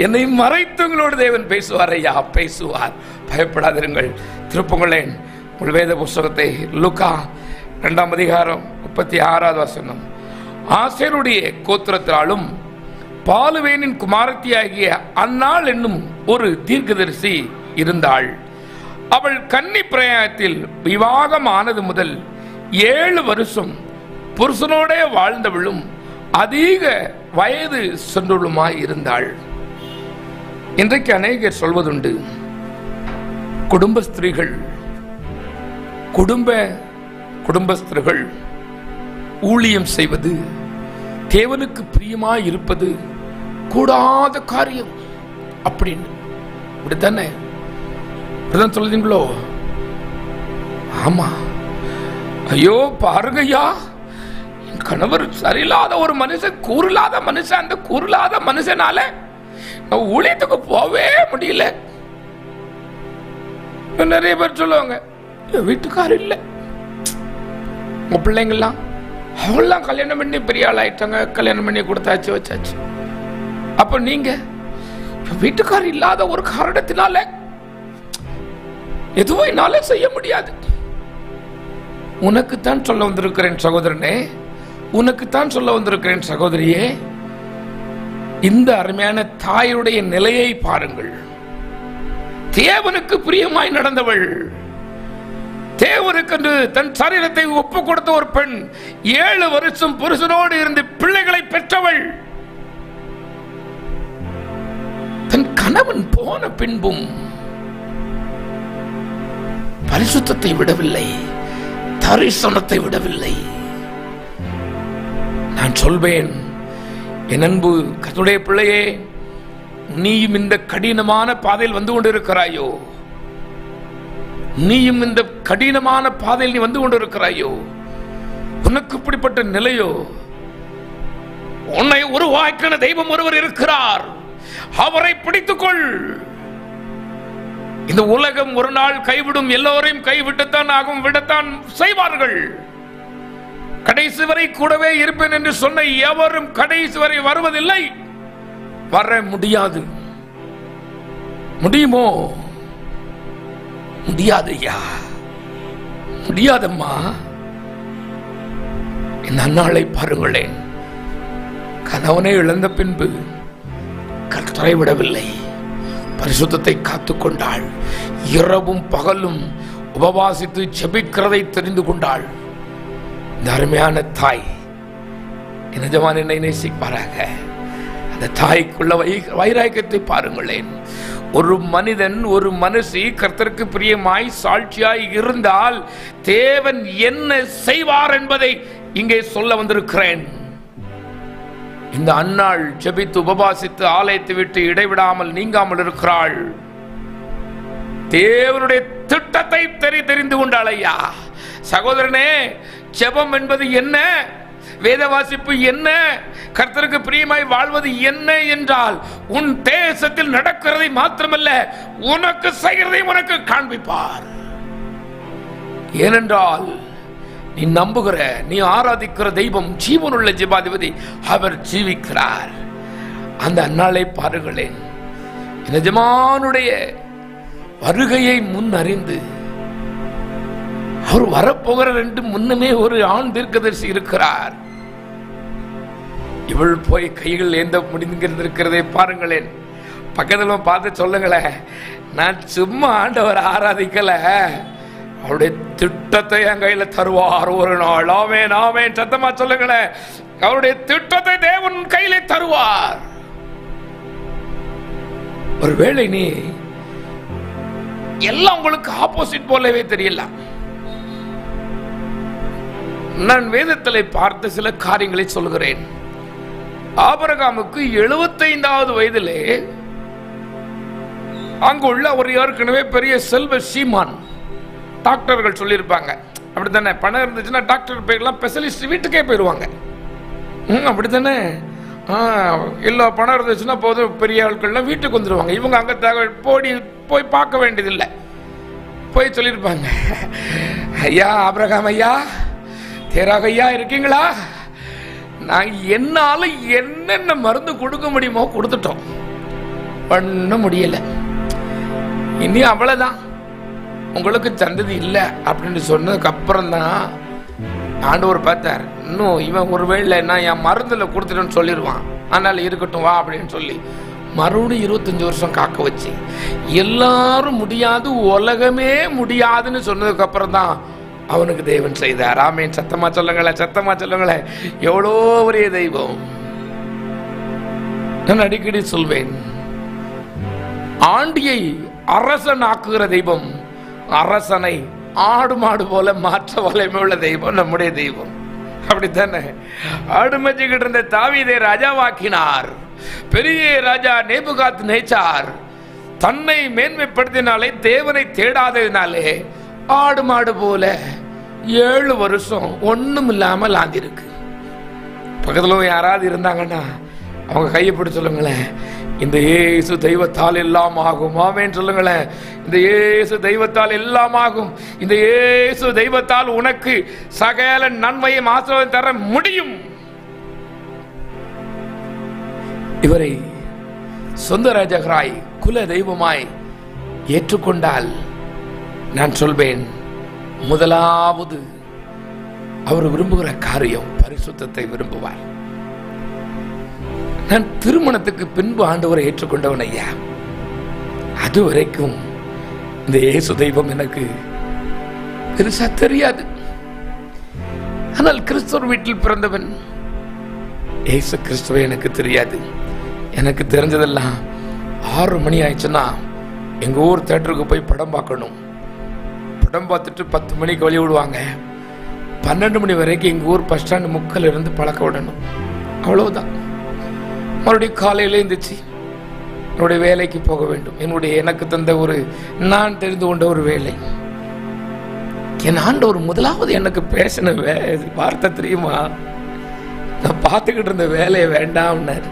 என்னை மறைத்து உங்களோடு தேவன் பேசுவார் ஐயா, பேசுவார். பயப்படாதிருங்கள். திருப்புங்களேன் உங்கள் வேத புஸ்தகத்தை. லூக்கா 2ஆம் அதிகாரம் 36வது வசனம். ஆசேருடைய கோத்திரத்தாலும் பாலுவேனின் குமாரத்தியாகிய அன்னாள் என்னும் ஒரு தீர்க்கதரிசி இருந்தாள். அவள் கன்னி பிரயாணத்தில் விவாகம் ஆனது முதல் 7 வருஷம் புருஷனோட வாழ்ந்தவளும் அதிக வயது சென்றுள்ளுமாய் இருந்தாள். இன்றைக்கு அநேகர் சொல்வதுண்டு, குடும்பஸ்திரீகள் ஊழியம் செய்வது, தேவனுக்கு பிரியமாய் இருப்பது கூடாத காரியம் அப்படின்னு. இப்படித்தானே சொல்லுங்களோ? ஆமா, ஐயோ பாருங்கய்யா, என் கணவர் சரியில்லாத ஒரு மனுஷன், கூறில்லாத மனுஷன். அந்த கூறில்லாத மனுஷனால ஊழியத்துக்கு போவே முடியல. நிறைய பேர் சொல்லுவாங்க, வீட்டுக்காரர் இல்லை, உங்க பிள்ளைங்கள்லாம் அவங்களாம் கல்யாணம் பண்ணி பெரிய ஆள் ஆயிட்டாங்க, கல்யாணம் பண்ணி கொடுத்தாச்சு, வச்சாச்சு. அப்ப நீங்க வீட்டுக்காரர் இல்லாத ஒரு காரணத்தினால எதுவும் என்னால செய்ய முடியாது. உனக்குத்தான் சொல்ல வந்திருக்கிறேன் சகோதரனே, உனக்குத்தான் சொல்ல வந்திருக்கிறேன் சகோதரியே. இந்த அருமையான தாயுடைய நிலையை பாருங்கள். தேவனுக்கு பிரியமாய் நடந்தவள், தேவனுக்கென்று தன் சரீரத்தை ஒப்பு கொடுத்த ஒரு பெண், 7 வருஷம் புருஷனோடு இருந்து பிள்ளைகளை பெற்றவள். தன் கணவன் போன பின்பும் பரிசுத்தத்தை விடவில்லை, தரிசனத்தை விடவில்லை. நான் சொல்வேன், என் அன்பு கர்த்தருடைய பிள்ளையே, நீயும் இந்த கடினமான பாதையில் வந்து கொண்டிருக்கிறாயோ, நீயும் இந்த கடினமான பாதையில் நீ வந்து கொண்டிருக்கிறாயோ, உனக்கு இப்படிப்பட்ட நிலையோ, உன்னை உருவாக்கின தெய்வம் ஒருவர் இருக்கிறார், அவரை பிடித்துக்கொள். இந்த உலகம் ஒரு நாள் கைவிடும், எல்லோரையும் கைவிட்டுத்தான் ஆகும், விடத்தான் செய்வார்கள். கடைசி வரை கூடவே இருப்பேன் என்று சொன்ன எவரும் கடைசி வரை வருவதில்லை, வர முடியாது. முடியுமோ? முடியாது ஐயா, முடியாதம்மா. இந்த அந்நாளை பாருங்களேன், கணவனை இழந்த பின்பு கர்த்தரை விடவில்லை, பரிசுத்தத்தை காத்துக்கொண்டாள். இரவும் பகலும் உபவாசித்து ஜெபிக்கிறதை தெரிந்து கொண்டாள். இந்த அருமையான தாய் நிஜமான என்னை நேசிப்பாராக. அந்த தாய்க்குள்ள வைராக்கியத்தை பாருங்களேன். ஒரு மனிதன், ஒரு மனுஷி கர்த்தருக்கு பிரியமாய் சாட்சியாய் இருந்தால் தேவன் என்ன செய்வார் என்பதை இங்கே சொல்ல வந்திருக்கிறேன். இந்த அன்னாள் ஜெபித்து உபவாசித்து ஆலயத்தை விட்டு இடைவிடாமல் நீங்காமல் இருக்கிறாள். தேவனுடைய திட்டத்தை தெரிந்து கொண்டாள். ஐயா சகோதரனே, ஜெபம் என்பது என்ன, வேத வாசிப்பு என்ன, கர்த்தருக்கு பிரியமாய் வாழ்வது என்ன என்றால் உன் தேசத்தில் நடக்கிறதை மாத்திரமல்ல, உனக்கு செய்கிறதை உனக்கு காண்பிப்பார். ஏனென்றால் நீ நம்புகிற, நீ ஆராதிக்கிற தெய்வம் ஜீவனுள்ள ஜீவாதிபதி, அவர் ஜீவிக்கிறார். அந்த அந்நாளை பாருங்களேன், எஜமானுடைய வருகையை முன் அறிந்து அவர் வரப்போகிறார் என்று முன்னமே ஒரு ஆண் தீர்க்கதரிசி இருக்கிறார். இவள் போய் கைகள் ஏந்த முடிந்திருக்கிறதை பாருங்களேன். பக்கத்துல பார்த்து சொல்லுங்களேன், நான் சும்மா ஆண்டவர் ஆராதிக்கல, அவருடைய திட்டத்தை என் கையில தருவார் ஒரு நாள். ஆமென் ஆமென், சத்தமா சொல்லுங்களேன். அவருடைய திட்டத்தை தேவன் கையில தருவார். ஒருவேளை நீ எல்லாம் உங்களுக்கு ஆப்போசிட் போலவே தெரியல. நான் வேதத்திலே பார்த்த சில காரியங்களை சொல்கிறேன். ஆபிரகாமுக்கு 75வது வயதிலே அங்குள்ள ஒரு ஏற்கனவே பெரிய செல்வ சீமான், டாக்டர்கள் சொல்லியிருப்பாங்க அப்படித்தானே, பணம் இருந்துச்சுன்னா டாக்டர் போயிடலாம், ஸ்பெஷலிஸ்ட் வீட்டுக்கே போயிடுவாங்க, அப்படித்தானே. இல்லை பணம் இருந்துச்சுன்னா போதும், பெரிய ஆட்கள்லாம் வீட்டுக்கு வந்துடுவாங்க. இவங்க அங்கே போய் பார்க்க வேண்டியதில்லை, போய் சொல்லியிருப்பாங்க, ஐயா ஆபிரகாம் ஐயா, தேராக ஐயா இருக்கீங்களா, நான் என்னால என்னென்ன மருந்து கொடுக்க முடியுமோ கொடுத்துட்டோம், பண்ண முடியல, இனி அவ்வளவுதான், உங்களுக்கு சந்ததி இல்லை அப்படின்னு சொன்னதுக்கு அப்புறம் தான் ஆண்டவர் பார்த்தார், இன்னும் இவன் ஒருவேளை நான் என் மருந்துல கொடுத்துட்டேன்னு சொல்லிடுவான், அதனால இருக்கட்டும் வா அப்படின்னு சொல்லி மறுபடியும் 25 வருஷம் காக்க வச்சு, எல்லாரும் முடியாது, உலகமே முடியாதுன்னு சொன்னதுக்கு அப்புறம் தான் அவனுக்கு தேவன் செய்தார். ஆமென், சத்தமா சொல்லுங்களேன், சத்தமா சொல்லுங்களேன். எவ்வளோ பெரிய தெய்வம். நான் அடிக்கடி சொல்வேன், ஆண்டியை அரசன் ஆக்குகிற தெய்வம், அரசனை ஆடு மாடு போல மாற்ற வல்லமை உள்ள தெய்வம் நம்முடைய தெய்வம். அப்படித்தானே? ஆடு மேய்ச்சிக்கிட்டு இருந்த தாவீதை ராஜாவாக்கினார். பெரிய ராஜா நேபுகாத் நேச்சார் தன்னை மேன்மைப்படுத்தினாலே, தேவனை தேடாததினாலே ஆடு மாடு போல 7 வருஷம் ஒண்ணும் இல்லாமல் ஆந்திருக்கு. பக்கத்துல யாராவது இருந்தாங்கன்னா அவங்க கையை பிடிச்சு சொல்லுங்களேன், இந்த இயேசு தெய்வத்தால் எல்லாம் ஆகும். ஆமென் சொல்லுங்களேன். இந்த இயேசு தெய்வத்தால் எல்லாம் ஆகும். இந்த இயேசு தெய்வத்தால் உனக்கு சகல நன்மையும் ஆசீர்வாதம் தர முடியும். இவரை சொந்த ராஜகராய் குல தெய்வமாய் ஏற்றுக்கொண்டால், நான் சொல்வேன், முதலாவது அவர் விரும்புகிற காரியம் பரிசுத்தத்தை விரும்புவார். நான் திருமணத்துக்கு பின்பு ஆண்டவரை ஏற்றுக்கொண்டவன் ஐயா, அது வரைக்கும் இந்த இயேசு தெய்வம் எனக்கு பெருசா தெரியாது. ஆனால் கிறிஸ்துவர் வீட்டில் பிறந்தவன் இயேசு கிறிஸ்துவை எனக்கு தெரியாது. எனக்கு தெரிஞ்சதெல்லாம் 6 மணி ஆயிடுச்சுன்னா எங்க ஊர் தியேட்டருக்கு போய் படம் பார்க்கணும். படம் பார்த்துட்டு 10 மணிக்கு வழி விடுவாங்க. 12 மணி வரைக்கும் எங்க ஊர் பஸ் ஸ்டாண்டு முக்கல் இருந்து பழக்க விடணும். அவ்வளவுதான். மறுபடியும் காலையில இருந்துச்சு என்னுடைய வேலைக்கு போக வேண்டும். எனக்கு தந்த ஒரு நான் தெரிந்து கொண்ட ஒரு வேலை. என் ஆண்டவர் முதலாவது எனக்கு பேசின வார்த்தை தெரியுமா? நான் பார்த்துக்கிட்டு இருந்த வேலையை வேண்டாம்னாரு.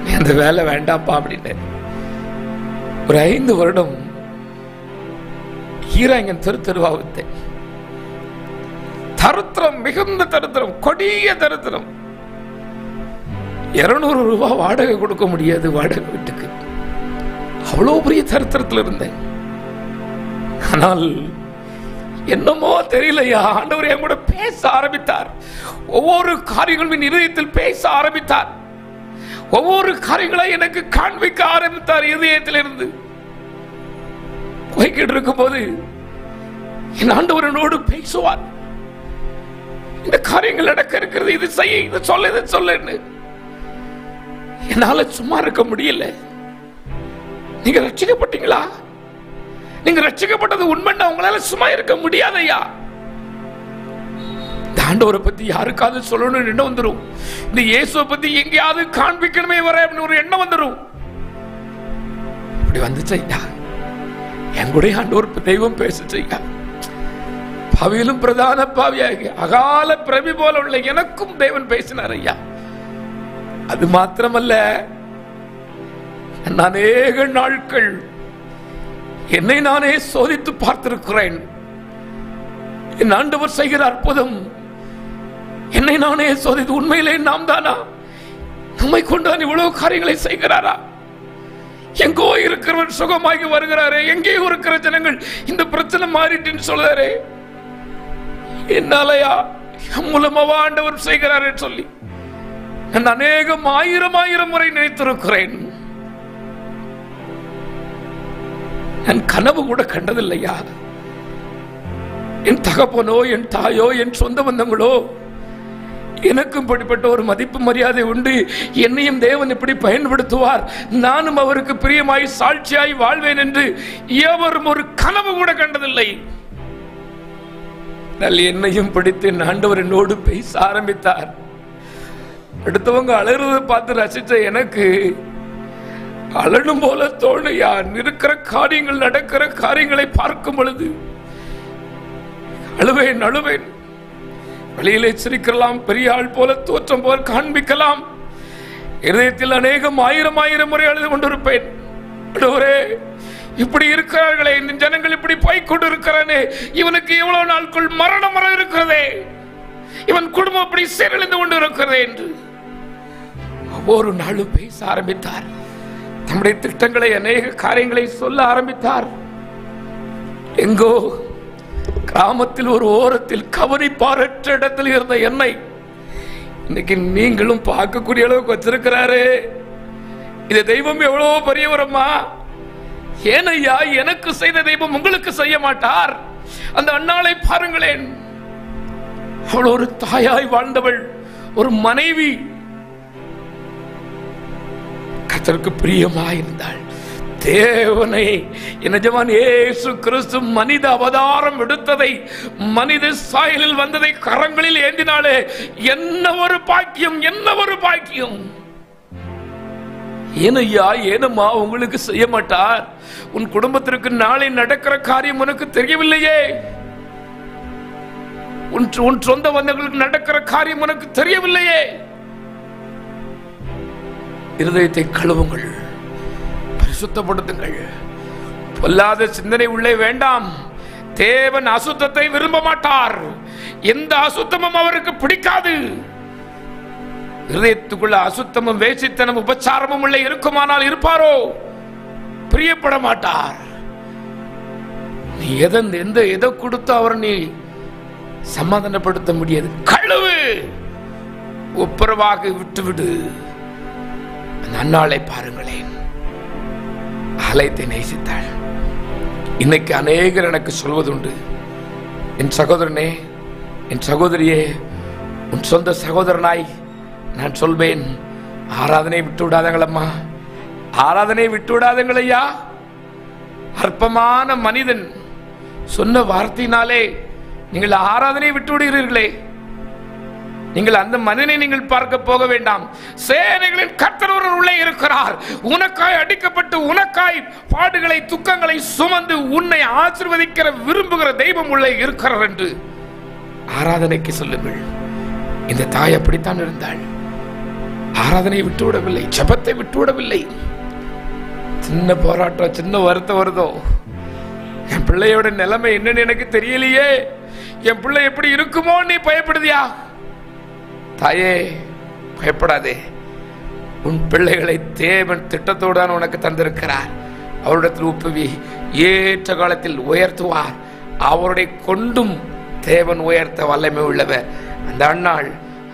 நீ அந்த வேலை வேண்டாப்பா அப்படின்னு. ஒரு 5 வருடம் ஈராங்கன் தெருவா வித்தேன். தருத்திரம், மிகுந்த தருத்திரம், கொடிய தருத்திரம். 200 ரூபாய் வாடகை கொடுக்க முடியாது வாடகை வீட்டுக்கு. அவ்வளவு பெரிய தருத்திரத்தில் இருந்தேன். ஆனால் என்னமோ தெரியலையா, ஆண்டவர் என் கூட பேச ஆரம்பித்தார். ஒவ்வொரு காரியங்களும் இதயத்தில் பேச ஆரம்பித்தார். ஒவ்வொரு காரியங்களை எனக்கு காண்பிக்க ஆரம்பித்தார். இதயத்தில் இருந்து போய்கிட்டு இருக்கும் போது என் ஆண்டவர் என்னோடு பேசுவார். இந்த காரியங்கள் நடக்க இருக்கிறது, இது செய்ய, இது சொல்ல, இது சொல்ல. என்னால சும்மா இருக்க முடியல. நீங்க ரட்சிக்கப்பட்டீங்களா? நீங்க ரட்சிக்கப்பட்டது உண்மைன்னா உங்களால சும்மா இருக்க முடியாதையா? இந்த ஆண்டவரை பத்தி யாருக்காவது சொல்லணும்னு எண்ணம் வந்துடும். இந்த இயேசுவை பத்தி எங்கேயாவது காண்பிக்கணுமே வர ஒரு எண்ணம் வந்துடும். இப்படி வந்துச்சையா, என் கூட ஆண்டவர் தெய்வம் பேசுச்சையா. பாவியிலும் பிரதான பாவியாக அகால பிரபி போல உள்ள எனக்கும் தேவன் பேசினார் ஐயா. அது மாத்திரமல்ல, அநேக நாட்கள் என்னை நானே சோதித்து பார்த்திருக்கிறேன். என் ஆண்டவர் செய்கிற அற்புதம் என்னை நானே சோதித்து, உண்மையிலே நாம் தானா? நம்மை கொண்டு இவ்வளவு காரியங்களை செய்கிறாரா? எங்கோ இருக்கிறவன் சுகமாகி வருகிறாரே, எங்கேயோ இருக்கிற ஜனங்கள் இந்த பிரச்சனை மாறிட்டுன்னு சொல்றாரே, என்னாலயா மூலமாவா ஆண்டவர் செய்கிறாரே சொல்லி நான் அநேகம் ஆயிரம் முறை நினைத்திருக்கிறேன். நான் கனவு கூட கண்டதில்லையா. என் தகப்பனோ, என் தாயோ, என் சொந்த பந்தங்களோ எனக்கும் இப்படிப்பட்ட ஒரு மதிப்பு மரியாதை உண்டு, என்னையும் தேவன் இப்படி பயன்படுத்துவார், நானும் அவருக்கு பிரியமாய் சாட்சியாய் வாழ்வேன் என்று எவரும் ஒரு கனவு கூட கண்டதில்லை. என்னையும் பிடித்து ஆண்டவர் என்னோடு பேச ஆரம்பித்தார். அடுத்தவங்க அழறதை பார்த்து ரசிச்ச எனக்கு அழணும் போல தோணையா. இருக்கிற காரியங்கள், நடக்கிற காரியங்களை பார்க்கும் பொழுது அழுவேன். வெளியிலே சிரிக்கலாம், பெரிய ஆள் போல தோற்றம் போல காண்பிக்கலாம். இதயத்தில் அநேகம் ஆயிரம் முறை அழுது கொண்டிருப்பேன். இப்படி இருக்கிறார்களே, இந்த ஜனங்கள் இப்படி போய்கொண்டு இருக்கிறானே, இவனுக்கு எவ்வளவு நாட்கள் மரணம் வர இருக்கிறதே, இவன் குடும்பம் இப்படி சீரழிந்து கொண்டு இருக்கிறதே என்று ஒவ்வொரு நாளும் பேச ஆரம்பித்தார். தம்முடைய திட்டங்களை, அநேக காரியங்களை சொல்ல ஆரம்பித்தார். எங்கோ கிராமத்தில் ஒரு ஓரத்தில் கவனிப்பாரற்ற இடத்தில் இருந்த என்னை இன்னைக்கு நீங்களும் பார்க்கக்கூடிய அளவுக்கு வச்சிருக்கிறாரு. இது தெய்வம் எவ்வளவு பெரியவரம்மா. ஏனையா, எனக்கு செய்த தெய்வம் உங்களுக்கு செய்ய மாட்டார்? அந்த அண்ணாளை பாருங்களேன். அவள் ஒரு தாயாய் வாழ்ந்தவள், ஒரு மனைவி, கர்த்தருக்கு பிரியமாயிருந்தாள். தேவனை நிஜமான இயேசு கிறிஸ்து மனித அவதாரம் எடுத்ததை, மனித சாயலில் வந்ததை கரங்களில் ஏந்தினாலே என்ன ஒரு பாக்கியம், என்ன ஒரு பாக்கியம். ஏனையா, ஏனம்மா உங்களுக்கு செய்ய மாட்டார்? உன் குடும்பத்திற்கு நாளை நடக்கிற காரியம் உனக்கு தெரியவில்லையே, உன் சொந்த பந்தங்களுக்கு நடக்கிற காரியம் உனக்கு தெரியவில்லையே. இருதயத்தை கழுவுங்கள், பரிசுத்தப்படுத்துங்கள். பொல்லாத சிந்தனை உள்ளே வேண்டாம். தேவன் அசுத்தத்தை விரும்ப மாட்டார். எந்த அசுத்தமும் அவருக்கு பிடிக்காது. இருதயத்துக்குள்ள அசுத்தமும் வேசித்தனமும் உபச்சாரமும் உள்ள இருக்குமானால் இருப்பாரோ? பிரியப்பட மாட்டார். நீ எதை கொடுத்து அவர் நீ சமாதானப்படுத்த முடியாது. கழுவு, ஒப்புரவாக விட்டுவிடு. அந்த அன்னாளை பாருங்களேன், ஆலயத்தை நேசித்தாள். இன்னைக்கு அநேகர் எனக்கு சொல்வதுண்டு, என் சகோதரனே, என் சகோதரியே, உன் சொந்த சகோதரனாய் நான் சொல்வேன், ஆராதனை விட்டு விடாதங்களம்மா, ஆராதனை விட்டு விடாதங்களையா. அற்பமான மனிதன் சொன்ன வார்த்தையினாலே நீங்கள் ஆராதனை விட்டு விடுகிறீர்களே. நீங்கள் அந்த மனிதனை நீங்கள் பார்க்க போக வேண்டாம். சேனைகளின் கர்த்தர் உள்ளே இருக்கிறார். உனக்காய் அடிக்கப்பட்டு உனக்காய் பாடுகளை துக்கங்களை சுமந்து உன்னை ஆசீர்வதிக்கிற விரும்புகிற தெய்வம் உள்ளே இருக்கிறார் என்று ஆராதனைக்கு சொல்லுங்கள். இந்த தாய் அப்படித்தான் இருந்தாள். ஆராதனை விட்டுவிடவில்லை, ஜெபத்தை விட்டுவிடவில்லை. சின்ன போராட்டம், சின்ன வருத்தம் வருதோ, என் பிள்ளையோட நிலைமை என்னன்னு எனக்கு தெரியலையே, என் பிள்ளை எப்படி இருக்குமோ நீ பயப்படுதியா? தாயே, பயப்படாதே. உன் பிள்ளைகளை தேவன் திட்டத்தோடு தான் உனக்கு தந்திருக்கிறார். அவரிடத்தில் உப்புவி, ஏற்ற காலத்தில் உயர்த்துவார். அவருடைய கொண்டும் தேவன் உயர்த்த வல்லமை உள்ளவர். அந்த அண்ணாள்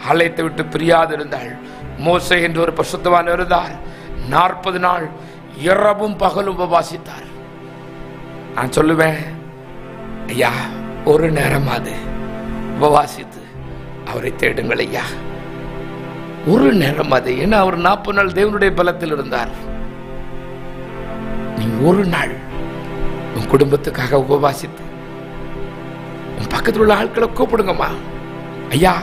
ஆலயத்தை விட்டு பிரியாதிருந்தாள். மோசே என்று ஒரு பரிசுத்தவான் இருந்தார். 40 நாள் இரவும் பகலும் உபவாசித்தார். நான் சொல்லுவேன், ஐயா, ஒரு நேரமாவது உபவாசித்து அவரை தேடுங்கள் ஐயா, ஒரு நேரம் அது. ஏன்னா அவர் 40 நாள் தேவனுடைய பலத்தில் இருந்தார். நீ ஒரு நாள் உன் குடும்பத்துக்காக உபவாசித்து உன் பக்கத்தில் உள்ள ஆட்களை கூப்பிடுங்கம்மா. ஐயா,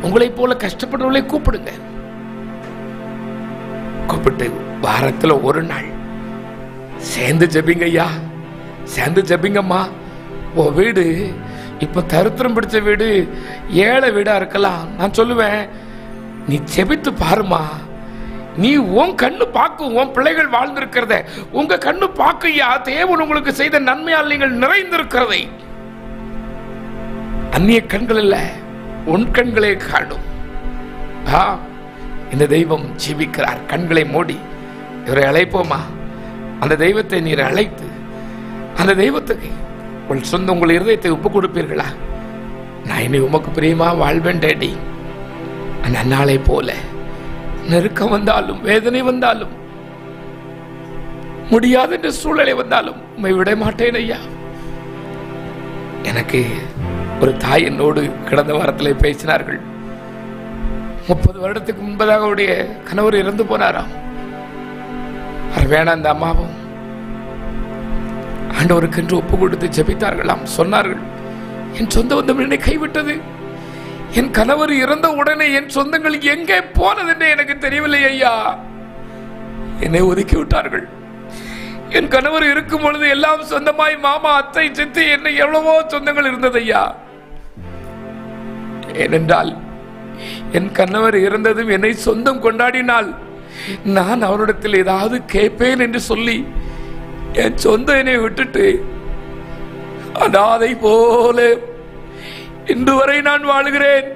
உங்களை போல கஷ்டப்படுறவங்களை கூப்பிடுங்க. கூப்பிட்டு வாரத்தில் ஒரு நாள் சேர்ந்து ஜெபிங்க ஐயா, சேர்ந்து ஜெபிங்கம்மா. உன் வீடு இப்ப தரித்திரம் பிடிச்ச வீடு, ஏழை வீடா இருக்கலாம். நான் சொல்லுவேன், நீ ஜெபித்து பாருமா. நீ உன் கண்ணு பார்க்கும், உன் பிள்ளைகள் வாழ்ந்திருக்கிறத உங்க கண்ணு பார்க்கையா. தேவன் உங்களுக்கு செய்த நன்மையால் நீங்கள் நிறைந்திருக்கிறதை அந்நிய கண்கள் இல்ல, உன் கண்களே காணும். இந்த தெய்வம் ஜீவிக்கிறார். கண்களை மூடி இவரை அழைப்போமா? அந்த தெய்வத்தை நீர் அழைத்து அந்த தெய்வத்துக்கு உங்கள் சொந்த உங்கள் இருதயத்தை ஒப்பு கொடுப்பீர்களா? நான் இனி உமக்கு பிரியமா வாழ்வேன் டேடி. அந்த நாளை போல நெருக்கம் வந்தாலும் வேதனை வந்தாலும் முடியாத என்ற சூழ்நிலை வந்தாலும் உம்மை விட மாட்டேன் ஐயா. எனக்கு ஒரு தாய் என்னோடு கடந்த வாரத்தில் பேசினார்கள். 30 வருடத்துக்கு முன்பதாக அவருடைய கணவர் இறந்து போனாராம். வேணாம், அந்த அம்மாவும் ஆண்டவருக்கு என்று ஒப்பு கொடுத்து ஜெபித்தார்களாம். சொன்னார்கள், என் சொந்த பந்தம் என்னை கைவிட்டது. என் கணவர் இறந்த உடனே என் சொந்தங்கள் எங்கே போனது என்று எனக்கு தெரியவில்லை ஐயா. என்னை ஒதுக்கி விட்டார்கள். என் கணவர் இருக்கும் பொழுது எல்லாம் சொந்தமாய் மாமா, அத்தை, சித்தி, என்ன எவ்வளவோ சொந்தங்கள் இருந்தது ஐயா. ஏனென்றால் என் கணவர் இறந்ததும் என்னை சொந்தம் கொண்டாடினால் நான் அவரிடத்தில் ஏதாவது கேட்பேன் என்று சொல்லி என் சொந்த என்னை விட்டுட்டு அனாதை போல இன்று வரை நான் வாழுகிறேன்.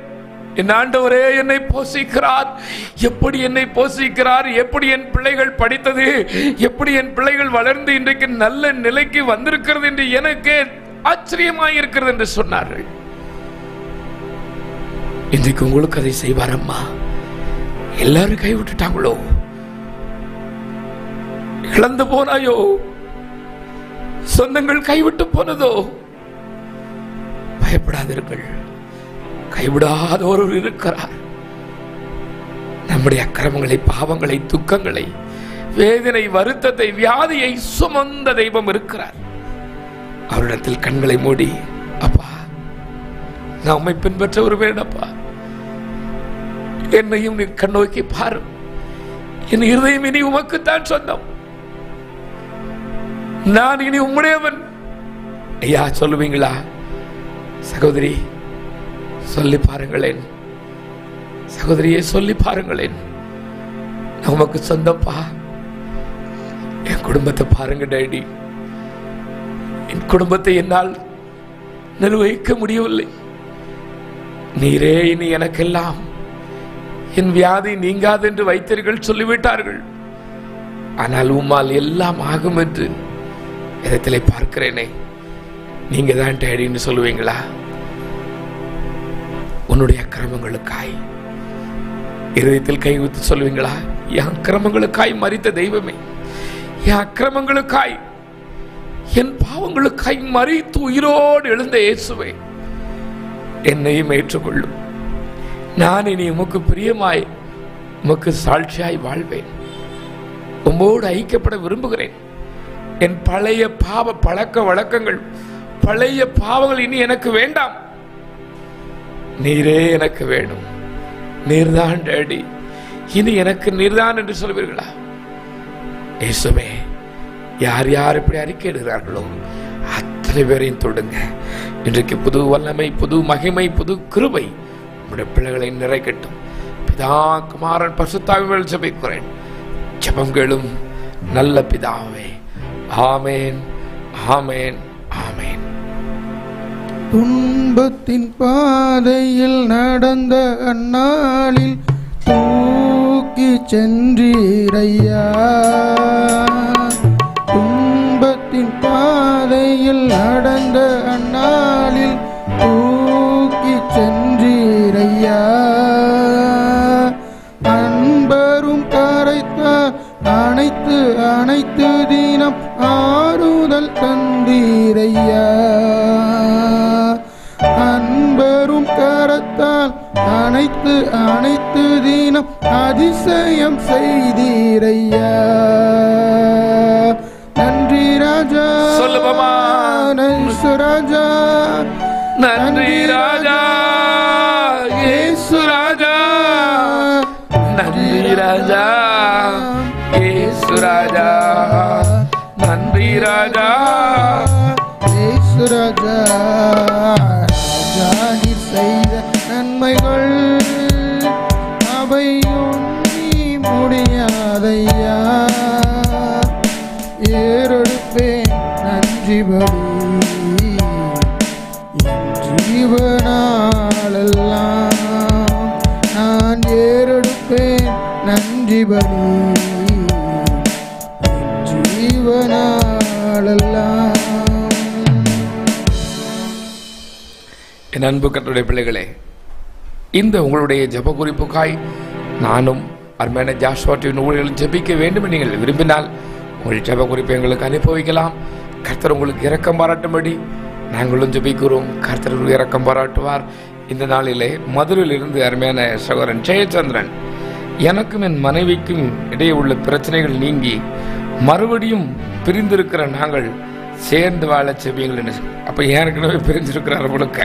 என் ஆண்டவரே என்னை போஷிக்கிறார். எப்படி என்னை போஷிக்கிறார், எப்படி என் பிள்ளைகள் படித்தது, எப்படி என் பிள்ளைகள் வளர்ந்து இன்றைக்கு நல்ல நிலைக்கு வந்திருக்கிறது என்று எனக்கு ஆச்சரியமாயிருக்கிறது என்று சொன்னார்கள். இன்றைக்கு உங்களுக்கு அதை செய்வாரம்மா? எல்லாரும் கைவிட்டுட்டாங்களோ? இழந்து போனாயோ? சொந்தங்கள் கைவிட்டு போனதோ? பயப்படாதீர்கள், கைவிடாத ஒருவர் இருக்கிறார். நம்முடைய அக்கிரமங்களை, பாவங்களை, துக்கங்களை, வேதனை, வருத்தத்தை, வியாதியை சுமந்த தெய்வம் இருக்கிறார். அவரிடத்தில் கண்களை மூடி, அப்பா, நான் உம்மை பின்பற்ற வருவேன் அப்பா, என்னையும் நீ கண்ணோக்கி பாரு. என் இருதயம் இனி உமக்குத்தான் சொந்தம். நான் இனி உம்முடையவன் ஐயா சொல்லுவீங்களா? சகோதரி, சொல்லி பாருங்களேன். சகோதரியே, சொல்லி பாருங்களேன். நமக்கு சொந்தப்பா. என் குடும்பத்தை பாருங்க டேடி. என் குடும்பத்தை என்னால் நிர்வகிக்க முடியவில்லை. நீரே இனி எனக்கெல்லாம் என் வியாதி நீங்காது என்று வைத்தீர்கள் சொல்லிவிட்டார்கள். ஆனால் உம்மால் எல்லாம் ஆகும் என்று இடத்திலே பார்க்கிறேனே. நீங்க தான் டேடின்னு சொல்லுவீங்களா? உன்னுடைய அக்கிரமங்களுக்காய் இருதயத்தில் கை ஊத்து சொல்லுவீங்களா? என் அக்கிரமங்களுக்காய் மரித்த தெய்வமே, என் அக்கிரமங்களுக்காய் என் பாவங்களுக்காய் மரித்து உயிரோடு எழுந்த இயேசுவே, என்னையும் ஏற்றுக்கொள்ளும். நான் இனி உமக்கு பிரியமாய் உமக்கு சாட்சியாய் வாழ்வேன். உம்மோடு ஐக்கியப்பட விரும்புகிறேன். என் பழைய பாவ பழக்க வழக்கங்கள், பழைய பாவங்கள் இனி எனக்கு வேண்டாம். நீரே எனக்கு வேணும். நீர்தான் டேடி, இனி எனக்கு நீர்தான் என்று சொல்வீர்களா? இயேசுவே, யார் யார் இப்படி அறிக்கையிடுகிறார்களோ அத்தனை பேரையும் தொடுங்க. இன்றைக்கு புது வல்லமை, புது மகிமை, புது கிருபை உடைய பிள்ளைகளை நிறைக்கட்டும். பிதா, குமாரன், பரிசுத்தாவியால் ஜெபிக்கிறேன். ஜெபம் கேளும் நல்ல பிதாவே. ஆமேன், ஆமேன், ஆமேன். துன்பத்தின் பாதையில் நடந்த அந்நாளில் தூக்கி சென்றீரையா. துன்பத்தின் பாதையில் நடந்த அந்நாளில் தூக்கி சென்றீரையா. அன்பரும் கரைத்தார் அனைத்து அனைத்து தினம் ஆறுதல் தந்தீரையா. அன்பரும் கரத்தால் அனைத்து அனைத்து தினம் அதிசயம் செய்தீரையா. நன்றி ராஜா, சொல்லுவமா. இயேசு ராஜா, நன்றி ராஜா, இயேசு ராஜா. நன்றி ராஜா, இயேசு ராஜா. நன்றி ராஜா, இயேசு ராஜா. ராஜா, நீர் செய்த நன்மைகள் அவை உண்ணி முடியாதையா. ஏறெடுப்பேன் நன்றி பலி என் ஜீவனாலெல்லாம். நான் ஏறெடுப்பேன் நன்றி பலி என் ஜீவனாலெல்லாம். என் அன்பு கர்த்தருடைய பிள்ளைகளே, இந்த உங்களுடைய ஜெப குறிப்புக்காய் நானும் அருமையான ஜாஷுவா டிவி ஊழியர்களும் ஜெபிக்க வேண்டும் என்று நீங்கள் விரும்பினால் உங்கள் ஜெப குறிப்பை எங்களுக்கு அனுப்பி வைக்கலாம். கர்த்தர் உங்களுக்கு இரக்கம் பாராட்டும்படி நாங்களும் ஜெபிக்கிறோம். கர்த்தர் இரக்கம் பாராட்டுவார். இந்த நாளிலே மதுரையிலிருந்து அருமையான சகோதரன் ஜெயச்சந்திரன், எனக்கும் என் மனைவிக்கும் இடையே உள்ள பிரச்சனைகள் நீங்கி மறுபடியும் பிரிந்திருக்கிற நாங்கள் சேர்ந்து வாழ செபியுங்கள். அப்போ ஏற்கனவே பிரிஞ்சிருக்கிறார்களுக்கு,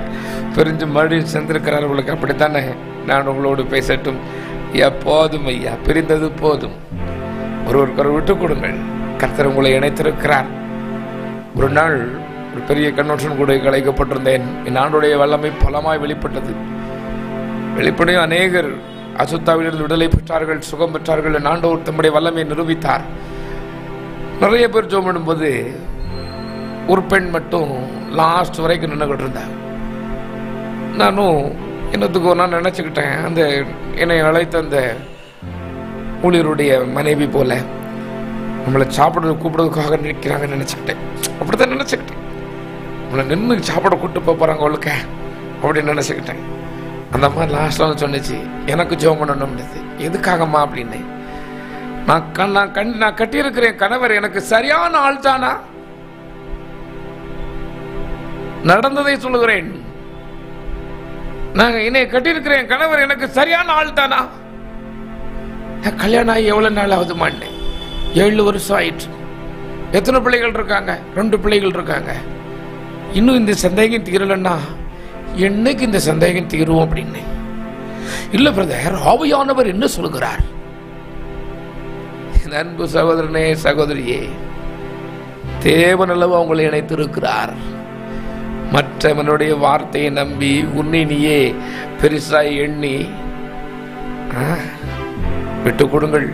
பிரிஞ்சு மறுபடியும் சேர்ந்திருக்கிறார்களுக்கு அப்படித்தானே நான் உங்களோடு பேசட்டும். எப்போதும் ஐயா, பிரிந்தது போதும், ஒருவருக்கொரு விட்டு கொடுங்கள். கர்த்தர் உங்களை இணைத்திருக்கிறார். ஒரு நாள் ஒரு பெரிய கன்வென்ஷன் கூட கலைக்கப்பட்டிருந்தேன். என் ஆண்டுடைய வல்லமை பலமாய் வெளிப்பட்டது. வெளிப்படையும் அநேகர் அசுத்தாவிலிருந்து விடுதலை பெற்றார்கள், சுகம் பெற்றார்கள். என் ஆண்டவர் தம்முடைய வல்லமையை நிரூபித்தார். நிறைய பேர் ஜெபம் பண்ணும்போது ஒரு பெண் மட்டும் லாஸ்ட் வரைக்கும் நின்றுகிட்டு இருந்தார். நானும் என்னத்துக்கோ நான் நினச்சிக்கிட்டேன், அந்த என்னை அழைத்த அந்த ஊழியருடைய மனைவி போல நம்மளை சாப்பிட கூப்பிடுறதுக்காக நிற்கிறாங்கன்னு நினச்சிக்கிட்டேன். அப்படித்தான் நினச்சிக்கிட்டேன். நம்மளை நின்று சாப்பிட கூப்பிட்டு போகிறாங்க அவளுக்கு அப்படின்னு நினச்சிக்கிட்டேன். அந்த அம்மா லாஸ்ட்டில் வந்து சொன்னிச்சு, எனக்கு ஜெபம் பண்ணணும்னு. எதுக்காகம்மா அப்படின்னு. நான் கட்டியிருக்கிறேன் கணவர் எனக்கு சரியான ஆள் தானா? நடந்ததை சொல்லுகிறேன். நாங்க என்னை கட்டியிருக்கிறேன் கணவர் எனக்கு சரியான ஆள் தானா? கல்யாணம் ஆகி எவ்வளவு நாள் ஆகுதுமான்னு? 7 வருஷம் ஆயிடுச்சு. எத்தனை பிள்ளைகள் இருக்காங்க? 2 பிள்ளைகள் இருக்காங்க. இன்னும் இந்த சந்தேகம் தீரலன்னா என்னைக்கு இந்த சந்தேகம் தீரும் அப்படின்னு. இல்ல பிரதர், ஆவியானவர் என்ன சொல்லுகிறார்? அன்பு சகோதரனே, சகோதரியே, தேவன் அளவு அவங்களை இணைத்திருக்கிறார். மற்றவனுடைய வார்த்தையை நம்பி உன்னை நீயே பெருசாய் எண்ணி விட்டு கொடுங்கள்.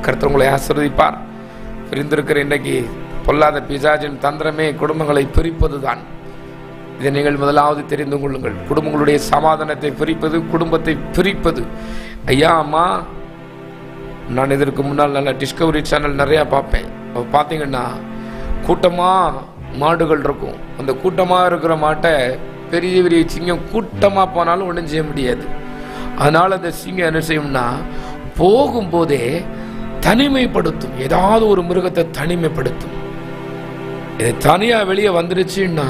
கர்த்தர் உங்களை ஆசீர்வதிப்பார். பிரிந்திருக்கிற இன்றைக்கு பொல்லாத பிசாசின் தந்திரமே குடும்பங்களை பிரிப்பதுதான். இதை நீங்கள் முதலாவது தெரிந்து கொள்ளுங்கள். குடும்பங்களுடைய சமாதானத்தை பிரிப்பது, குடும்பத்தை பிரிப்பது. ஐயா அம்மா, நான் இதற்கு முன்னால் நல்ல டிஸ்கவரி சேனல் நிறையா பார்ப்பேன். பார்த்தீங்கன்னா கூட்டமாக மாடுகள் இருக்கும். அந்த கூட்டமாக இருக்கிற மாட்டை பெரிய பெரிய சிங்கம் கூட்டமாக போனாலும் ஒன்றும் செய்ய முடியாது. அதனால் அந்த சிங்கம் என்ன செய்யும்னா போகும்போதே தனிமைப்படுத்தும். ஏதாவது ஒரு மிருகத்தை தனிமைப்படுத்தும். இது தனியா வெளியே வந்துருச்சுன்னா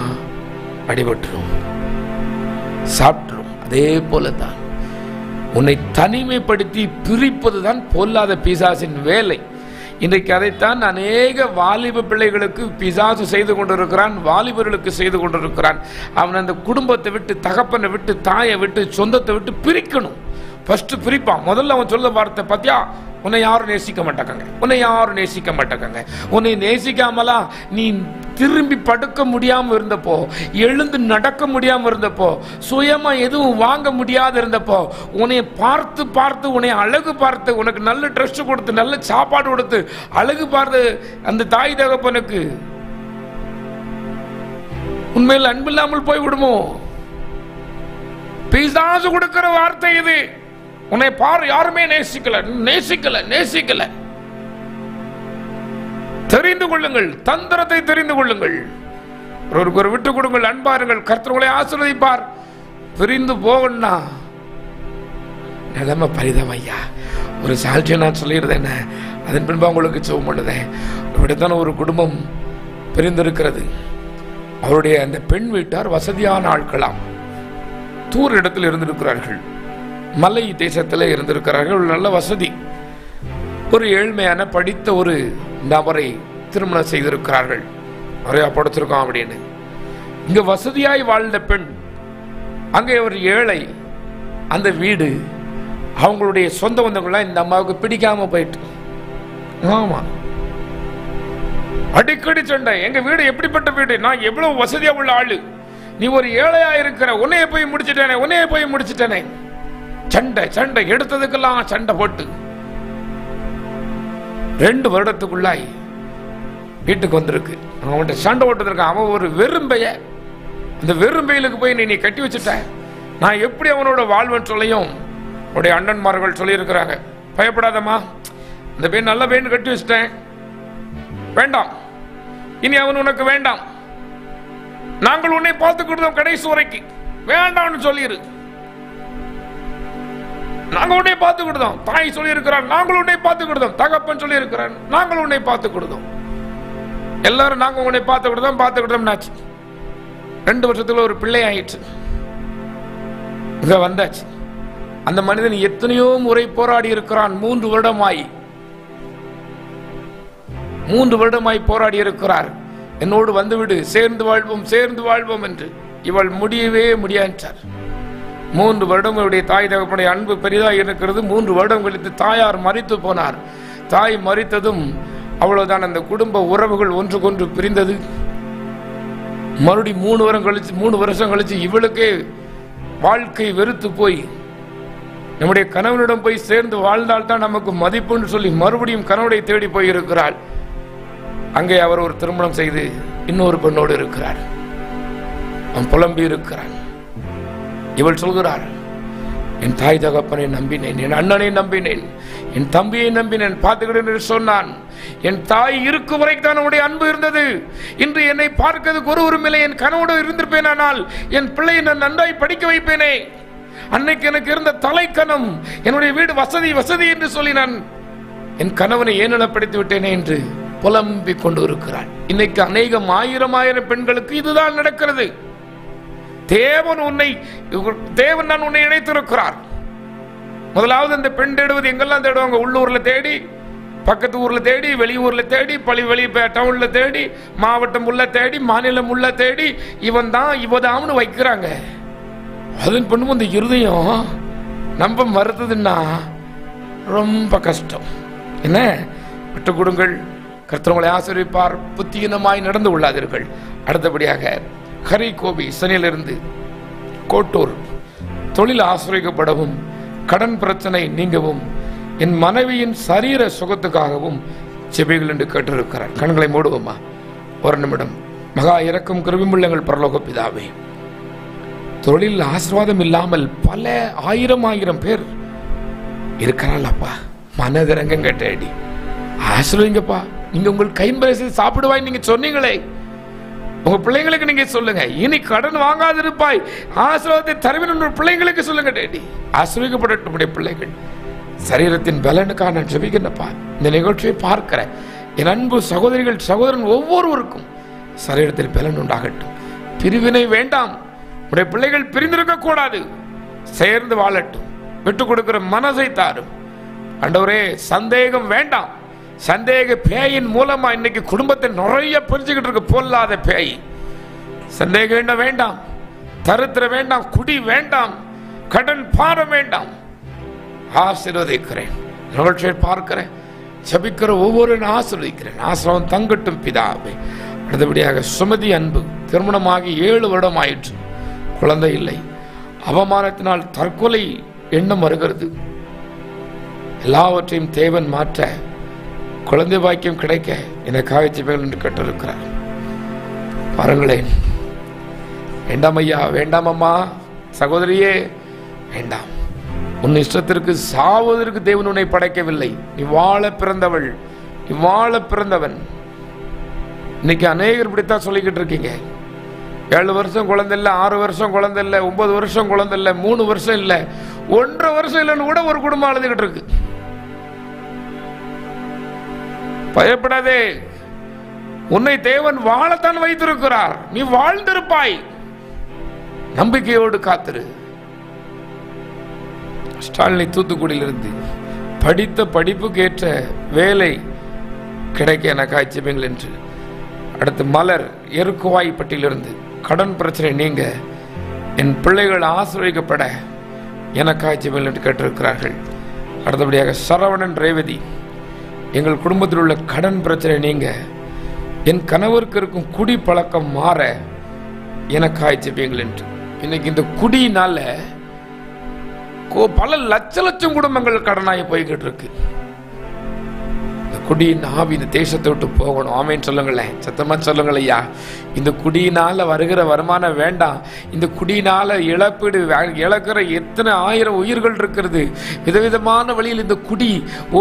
அடிபட்டுரும், சாப்பிட்டுரும். அதே போலதான் உன்னை தனிமைப்படுத்தி பிரிப்பதுதான் பொல்லாத பிசாசின் வேலை. இன்றைக்கு அதைத்தான் அநேக வாலிப பிள்ளைகளுக்கு பிசாசு செய்து கொண்டிருக்கிறான், வாலிபர்களுக்கு செய்து கொண்டிருக்கிறான். அவன் அந்த குடும்பத்தை விட்டு, தகப்பனை விட்டு, தாயை விட்டு, சொந்தத்தை விட்டு பிரிக்கணும். ஃபர்ஸ்ட் பிரிப்பான். முதல்ல அவன் சொல்ல வார்த்தை பாத்தியா, உன்னை யாரும் நேசிக்க மாட்டாங்க, உன்னை யாரும் நேசிக்க மாட்டாங்க. உன்னை நேசிக்காமலா நீ திரும்பி படுக்க முடியாம இருந்தப்போ, எழுந்து நடக்க முடியாம இருந்தப்போ, சுயமா எதுவும் வாங்க முடியாத இருந்தப்போ, உன்னை பார்த்து பார்த்து, உன்னை அழகு பார்த்து, உனக்கு நல்ல ட்ரெஸ் கொடுத்து, நல்ல சாப்பாடு கொடுத்து, அழகு பார்த்து அந்த தாய் தகப்பனுக்கு உண்மையில் அன்பு இல்லாமல் போய்விடுமோ? பிசாசு கொடுக்கிற வார்த்தை இது. உன்னை பாரு, யாருமே நேசிக்கல, நேசிக்கல, நேசிக்கல. தெரிந்து கொள்ளுங்கள், தந்திரத்தை தெரிந்து கொள்ளுங்கள். ஒருவருக்கு ஒரு விட்டு கொடுங்கள், அன்பாருங்கள், கர்த்தர் உங்களை ஆசீர்வதிப்பார். பிரிந்து போகணும்னா நிலைமை பரிதம் ஐயா. ஒரு சாட்சியை நான் சொல்லிடுறேன், அதன் பின்பு உங்களுக்கு சுகம் பண்ணுதேன். இப்படித்தான ஒரு குடும்பம் பிரிந்திருக்கிறது. அவருடைய அந்த பெண் வீட்டார் வசதியான ஆட்களாம், தூர் இடத்தில் இருந்திருக்கிறார்கள், மலை தேசத்தில் இருந்திருக்கிறார்கள், நல்ல வசதி. ஒரு ஏழ்மையான படித்த ஒரு நபரை திருமணம் செய்திருக்கிறார்கள். நிறையா படுத்திருக்கோம் அப்படின்னு. இங்க வசதியாய் வாழ்ந்த பெண், அங்கே ஒரு ஏழை. அந்த வீடு அவங்களுடைய சொந்த பந்தங்கள்லாம் இந்த அம்மாவுக்கு பிடிக்காம போயிட்டு, ஆமா அடிக்கடி சண்டை. எங்க வீடு எப்படிப்பட்ட வீடு, நான் எவ்வளவு வசதியா உள்ள ஆளு, நீ ஒரு ஏழையா இருக்கிற, உன்னைய போய் முடிச்சுட்டேனே, உன்னைய போய் முடிச்சுட்டேனே. சண்டை சண்டை, எடுத்ததுக்கெல்லாம் சண்டை போட்டு 2 வருடத்துக்குள்ளாய் வீட்டுக்கு வந்திருக்கு. அவன்கிட்ட சண்டை போட்டுருக்கான். அவன் ஒரு வெறும்பைய, அந்த வெறும்பையிலுக்கு போய் நீ கட்டி வச்சுட்ட, நான் எப்படி அவனோட வாழ்வன் சொல்லியும் உடைய அண்ணன்மார்கள் சொல்லியிருக்கிறாங்க, பயப்படாதம்மா, அந்த பையன் நல்ல பையன் கட்டி வச்சுட்டேன், வேண்டாம், இனி அவன் உனக்கு வேண்டாம், நாங்கள் உன்னை பார்த்துக்கிட்டோம் கடைசி வரைக்கும், வேண்டாம்னு சொல்லிரு, நாங்கள் உன்னை பார்த்துக்கிட்டோம். தாய் சொல்லி இருக்கிறார், நாங்கள் உன்னை பார்த்துக்கிட்டோம். தகப்பன் சொல்லி இருக்கிறார், நாங்கள் உன்னை பார்த்துக்கிட்டோம். எல்லாரும் நாங்கள் உன்னை பார்த்துக்கிட்டோம்னாச்சு. 2 வருஷத்துல ஒரு பிள்ளை ஆயிடுச்சு. இங்க வந்தாச்சு. அந்த மனிதன் எத்தனையோ முறை போராடி இருக்கிறான். 3 வருடமாய் போராடி இருக்கிறார். என்னோடு வந்துவிடு, சேர்ந்து வாழ்வோம், சேர்ந்து வாழ்வோம் என்று. இவள் முடியவே முடியாச்சார். 3 வருடம் அவருடைய தாய் தகப்பனுடைய அன்பு பெரிதாக இருக்கிறது. 3 வருடம் கழித்து தாயார் மரித்து போனார். தாய் மரித்ததும் அவ்வளவுதான், அந்த குடும்ப உறவுகள் ஒன்றுக்கொன்று பிரிந்தது. மறுபடி 3 வருஷம் கழிச்சு இவளுக்கே வாழ்க்கை வெறுத்து போய் நம்முடைய கணவனிடம் போய் சேர்ந்து வாழ்ந்தால்தான் நமக்கு மதிப்புன்னு சொல்லி மறுபடியும் கணவனை தேடி போய் இருக்கிறாள். அங்கே அவர் ஒரு திருமணம் செய்து இன்னொரு பெண்ணோடு இருக்கிறார். அவன் புலம்பி இருக்கிறான். இவள் சொல்கிறார், என் தாய் தகப்பனை நம்பினேன், என் அண்ணனை நம்பினேன், என் தம்பியை நம்பினேன், பார்த்துக்கிட்டு சொன்னான். என் தாய் இருக்கும் வரைக்கும் அவனுடைய அன்பு இருந்தது. இன்று என்னை பார்க்கிறதுக்கு ஒருவரும் இல்லை. என் கனவோடு இருந்திருப்பேன், ஆனால் என் பிள்ளையை நான் நன்றாய் படிக்க வைப்பேனே. அன்னைக்கு எனக்கு இருந்த தலைக்கணம், என்னுடைய வீடு வசதி வசதி என்று சொல்லி நான் என் கணவனை ஏனப்படுத்தி விட்டேனே என்று புலம்பிக் கொண்டு இருக்கிறாள். இன்னைக்கு அநேகம் ஆயிரம் பெண்களுக்கு இதுதான் நடக்கிறது. தேவன் நான் உன்னை இணைத்திருக்கிறார். முதலாவது அந்த பெண் தேடுவது எங்கெல்லாம் தேடுவாங்க? உள்ளூர்ல தேடி, பக்கத்து ஊர்ல தேடி, வெளியூர்ல தேடி, வெளி டவுன்ல தேடி, மாவட்டம் உள்ள தேடி, மாநிலம் உள்ள தேடி, இவன் தான் இவதான்னு வைக்கிறாங்க. அதன் பண்ணும் அந்த இருதயம் நம்ப மறுத்ததுன்னா ரொம்ப கஷ்டம். என்ன விட்டு கொடுங்கள், கர்த்தர் உங்களை ஆசீர்வதிப்பார். புத்தியினமாய் நடந்து கொள்ளாதீர்கள். அடுத்தபடியாக கரிகோபி சனியிலிருந்து கோட்டூர் தொழில் ஆசிரியப்படவும், கடன் பிரச்சனை நீங்கவும், என் மனைவியின் சரீர சுகத்துக்காகவும் செபிகள் என்று கேட்டிருக்கிறார். கண்களை மூடுவோமா ஒரு நிமிடம். மகா இரக்கம் கிருபையுள்ள எங்கள் பரலோக பிதாவே, தொழில் ஆசீர்வாதம் இல்லாமல் பல ஆயிரம் பேர் இருக்கிறாள் அப்பா. மனதிறங்க தேடி ஆசீர்வதிங்கப்பா. நீங்க உங்கள் கைம்பரை செய்து சாப்பிடுவாய் நீங்க சொன்னீங்களே, உங்க பிள்ளைங்களுக்கு நீங்க சொல்லுங்க, இனி கடன் வாங்காதிருப்பாய், ஆசீர்வாதத்தை தருவேன் பிள்ளைங்களுக்கு சொல்லுங்க டேடி. ஆசீர்வதிக்கப்பட்ட பிள்ளைகள் சரீரத்தின் பலனுக்காக நான் ஜெபிக்கிறேன்ப்பா. இந்த நிகழ்ச்சியை பார்க்கிற என் அன்பு சகோதரிகள் சகோதரன் ஒவ்வொருவருக்கும் சரீரத்தில் பலன் உண்டாகட்டும். பிரிவினை வேண்டாம். உடைய பிள்ளைகள் பிரிந்திருக்க கூடாது, சேர்ந்து வாழட்டும். விட்டு கொடுக்கிற மனசை தாரும் ஆண்டவரே. சந்தேகம் வேண்டாம். சந்தேக பேயின் மூலமா இன்னைக்கு குடும்பத்தை நிறைய பிரிச்சுக்கிட்டு இருக்கு. பொல்லாத பேய். சந்தேகம் என்ன வேண்டாம், தரித்திர வேண்டாம், குடி வேண்டாம், கடன் பாரம் வேண்டாம். ஆசீர்வதிக்கிறேன். நிகழ்ச்சியை பார்க்கிறேன், ஜெபிக்கிற ஒவ்வொரு ஆசீர்வதிக்கிறேன். ஆசீர்வாதம் தங்கட்டும் பிதாவே. அடுத்தபடியாக சுமதி அன்பு திருமணமாகி 7 வருடம் ஆயிற்று, குழந்தை இல்லை. அவமானத்தினால் தற்கொலை எண்ணம் வருகிறது. எல்லாவற்றையும் தேவன் மாற்ற குழந்தை பாக்கியம் கிடைக்க எனக்காக ஜெபியுங்கள் என்று கேட்டிருக்கிறார். பாருங்களேன். வேண்டாம் ஐயா, வேண்டாம் அம்மா, சகோதரியே, வேண்டாம். உன் இஷ்டத்திற்கு சாவதற்கு தேவன் உன்னை படைக்கவில்லை. நீ வாழ பிறந்தவள், நீ வாழ பிறந்தவன். இன்னைக்கு அநேகர் இப்படித்தான் சொல்லிக்கிட்டு இருக்கீங்க. 7 வருஷம் குழந்தை இல்லை, 6 வருஷம் குழந்தை இல்லை, 9 வருஷம் குழந்தை இல்லை, 3 வருஷம் இல்லை, 1.5 வருஷம் இல்லைன்னு கூட ஒரு குடும்பம் அழுதுகிட்டு இருக்கு. பயப்படாதே, உன்னை தேவன் வாழத்தான் வைத்திருக்கிறார். நீ வாழ்ந்திருப்பாய். நம்பிக்கையோடு காத்திரு. ஸ்டாலினி தூத்துக்குடியிலிருந்து படித்த படிப்புக்கு ஏற்ற வேலை கிடைக்க என காய்ச்சிப்பீங்கள் என்று. அடுத்து மலர் எருக்குவாய்ப்பட்டியிலிருந்து கடன் பிரச்சனை நீங்க என் பிள்ளைகள் ஆசீர்வதிக்கப்பட என காய்ச்சிப்பீங்கள் என்று கேட்டிருக்கிறார்கள். அடுத்தபடியாக சரவணன் ரேவதி, எங்கள் குடும்பத்தில் உள்ள கடன் பிரச்சனை நீங்க என் கணவருக்கு இருக்கும் குடி பழக்கம் மாற என காய்ச்சிப்பீங்கள் என்று. இன்னைக்கு இந்த குடியினால பல லட்சம் குடும்பங்கள் கடனாகி போய்கிட்டு இருக்கு. இந்த குடியின் ஆவி இந்த தேசத்தை விட்டு போகணும். ஆமேன்னு சொல்லுங்களேன், சத்தமா சொல்லுங்கள் ஐயா. இந்த குடியினால வருகிற வருமானம் வேண்டாம். இந்த குடியினால இழப்பீடு இழக்கிற எத்தனை 1000 உயிர்கள் இருக்கிறது. விதவிதமான வழியில் இந்த குடி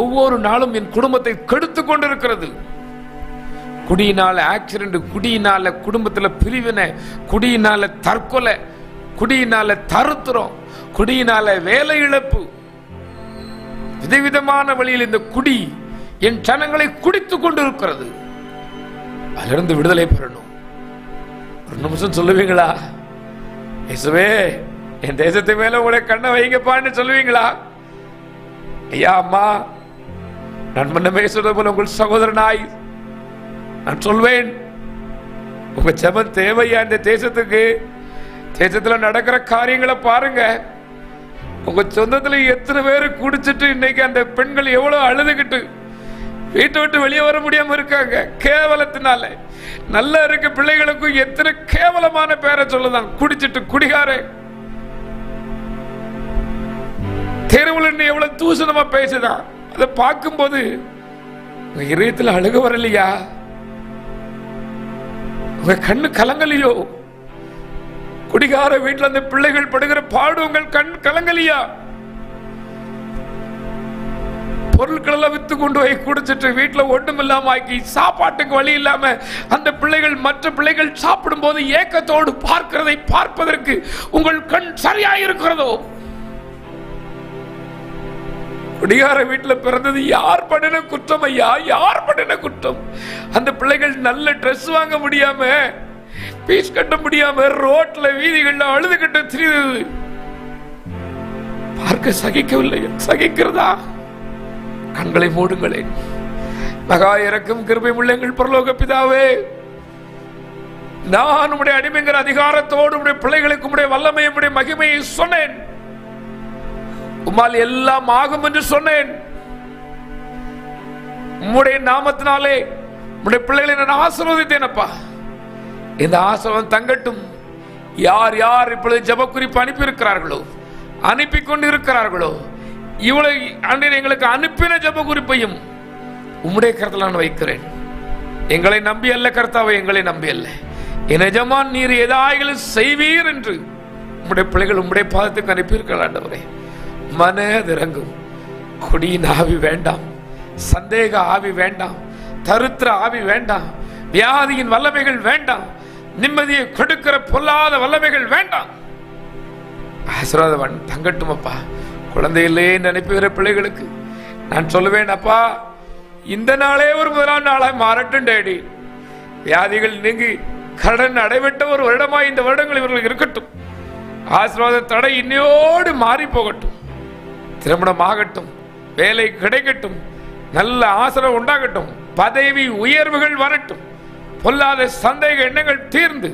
ஒவ்வொரு நாளும் என் குடும்பத்தை கெடுத்து கொண்டிருக்கிறது. குடியினால ஆக்சிடென்ட், குடியினால குடும்பத்தில் பிரிவினை, குடியினால தற்கொலை, குடியினால தருத்திரம், குடியினால வேலை இழப்பு. விதவிதமான வழியில் இந்த குடி என் ஜனங்களை குடித்துக் கொண்டிருக்கிறது. அதிலிருந்து விடுதலை பெறணும். ஒரு நிமிஷம் சொல்லுவீங்களா, இயேசுவே என் தேசத்தை மேல உங்களை கண்ணை வைங்கப்பான்னு சொல்லுவீங்களா? ஐயா அம்மா, நான் முன்னமே சொன்னது போல உங்கள் சகோதரனாய் நான் சொல்வேன், உங்க ஜெபம் தேவையா? இந்த தேசத்துக்கு, தேசத்துல நடக்கிற காரியங்களை பாருங்க. உங்க சொந்தத்துல எத்தனை பேரு குடிச்சிட்டு இன்னைக்கு அந்த பெண்கள் எவ்வளவு அழுதுகிட்டு வீட்டை விட்டு வெளியே வர முடியாம இருக்காங்க கேவலத்தினால. நல்லா இருக்க பிள்ளைகளுக்கும் எத்தனை கேவலமான பேரை சொல்லுதான், குடிச்சிட்டு குடிகார. தெருவில் எவ்வளவு தூசணமா பேசுதான். அதை பார்க்கும்போது உங்க இதயத்தில் அழுக வரலையா? உங்க கண்ணு கலங்கலையோ? குடிகார வீட்டில் அந்த பிள்ளைகள் படுகிற பாடு உங்கள் கண் கலங்கலியா? பொருட்கள் எல்லாம் வித்து கொண்டு போய் குடிச்சிட்டு வீட்டுல ஒன்றும் இல்லாம ஆக்கி சாப்பாட்டுக்கு வழி இல்லாம அந்த பிள்ளைகள் மற்ற பிள்ளைகள் சாப்பிடும் போது ஏக்கத்தோடு பார்க்கிறதை பார்ப்பதற்கு உங்கள் கண் சரியா இருக்கிறதோ? குடிகார வீட்டுல பிறந்தது யார் பண்ணின குற்றம் ஐயா? யார் பண்ணின குற்றம்? அந்த பிள்ளைகள் நல்ல ட்ரெஸ் வாங்க முடியாம, பீஸ் கட்ட முடியாம ரோட்ல வீதிகள்ல அழுதுகிட்டு திரியுது. பார்க்க சகிக்கவில்லை. சகிக்கிறதா? கண்களை மூடுங்களேன். மகா இரக்கம் கிருபை உள்ள எங்கள் பரலோக பிதாவே, நான் உம்முடைய அடிமைங்கிற அதிகாரத்தோடு உம்முடைய பிள்ளைகளுக்கு உம்முடைய வல்லமை, உம்முடைய மகிமையை சொன்னேன். உம்மால் எல்லாம் ஆகும் என்று சொன்னேன். உம்முடைய நாமத்தினாலே உம்முடைய பிள்ளைகளை நான் ஆசீர்வதித்தேனப்பா. இந்த ஆசீர்வாதம் தங்கட்டும். யார் யார் இப்பொழுது ஜெப குறிப்பு அனுப்பி இருக்கிறார்களோ, அனுப்பி கொண்டு இருக்கிறார்களோ, இவ்வளவு எங்களுக்கு அனுப்பின ஜெப குறிப்பையும் உம்முடைய கருத்தில் நான் வைக்கிறேன். எங்களை நம்பி அல்ல கர்த்தாவே, எங்களை நம்பி அல்ல. என் எஜமான் நீர் ஏதாயிலும் செய்வீர் என்று உம்முடைய பிள்ளைகள் உம்முடைய பாதத்துக்கு அனுப்பியிருக்கிறார். ஆண்டவரே, மனதிறங்கும். குடியின் ஆவி வேண்டாம், சந்தேக ஆவி வேண்டாம், தரித்திர ஆவி வேண்டாம், வியாதியின் வல்லமைகள் வேண்டாம், நிம்மதியை கொடுக்கிற பொல்லாத வல்லமைகள் வேண்டாம். ஆசீர்வாதம் தங்கட்டும் அப்பா. குழந்தை இல்லையே நினைப்புகிற பிள்ளைகளுக்கு நான் சொல்லுவேன், அப்பா இந்த நாளே ஒரு முதலாம் நாளாய் மாறட்டும் டேடி. வியாதிகள் நீங்கி கடன் அடைபட்ட ஒரு வருடமாய் இந்த வருடங்கள் இவர்களுக்கு இருக்கட்டும். ஆசீர்வாத தடை இன்னையோடு மாறி போகட்டும். திருமணம் ஆகட்டும், வேலை கிடைக்கட்டும், நல்ல ஆசீர்வாதம் உண்டாகட்டும், பதவி உயர்வுகள் வரட்டும், பொல்லாத சந்தேக எண்ணங்கள் தீர்ந்து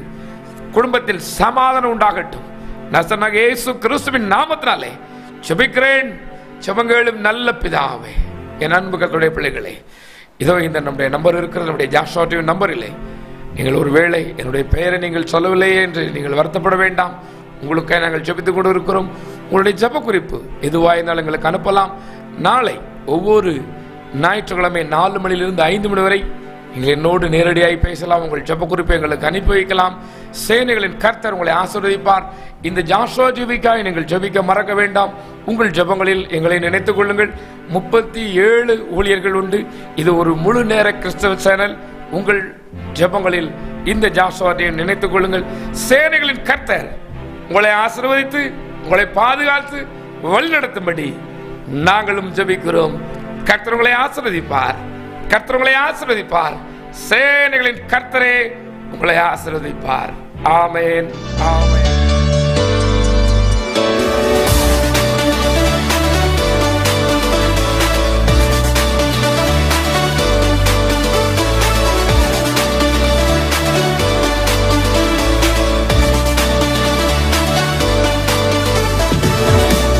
குடும்பத்தில் சமாதானம் உண்டாகட்டும். நசனாகிய இயேசு கிறிஸ்துவின் நாமத்தினாலே ஜெபிக்கிறேன். ஜெபங்களும் நல்ல பிதாவே. என் அன்பு கர்த்தருடைய பிள்ளைகளே, இதோ இந்த நம்முடைய நம்பர் இருக்கிறது, நம்முடைய ஜாஷுவா டிவி நம்பர் இல்லை. நீங்கள் ஒருவேளை என்னுடைய பெயரை நீங்கள் சொல்லவில்லையே என்று நீங்கள் வருத்தப்பட வேண்டாம். உங்களுக்காக நாங்கள் ஜெபித்துக் கொண்டு இருக்கிறோம். உங்களுடைய ஜெப குறிப்பு எதுவாக இருந்தாலும் எங்களுக்கு அனுப்பலாம். நாளை ஒவ்வொரு ஞாயிற்றுக்கிழமை 4 மணியிலிருந்து 5 மணி வரை நீங்கள் என்னோடு நேரடியாக பேசலாம். உங்கள் ஜெப குறிப்பை எங்களுக்கு அனுப்பி வைக்கலாம். சேனைகளின் கர்த்தர் உங்களை ஆசீர்வதிப்பார். இந்த ஜாஷுவா டிவிக்காக நீங்கள் ஜெபிக்க மறக்க வேண்டாம். உங்கள் ஜெபங்களில் எங்களை நினைத்துக் கொள்ளுங்கள். 37 ஊழியர்கள் உண்டு. இது ஒரு முழு நேர கிறிஸ்தவ சேனல். உங்கள் ஜெபங்களில் இந்த ஜாஷுவா டிவியை நினைத்துக் கொள்ளுங்கள். சேனைகளின் கர்த்தர் உங்களை ஆசீர்வதித்து உங்களை பாதுகாத்து வழிநடத்தும்படி நாங்களும் ஜெபிக்கிறோம். கர்த்தர் உங்களை ஆசீர்வதிப்பார். கர்த்தர் உங்களை ஆசீர்வதிப்பார். சேனைகளின் கர்த்தரே உங்களை ஆசீர்வதிப்பார். ஆமென், ஆமென்.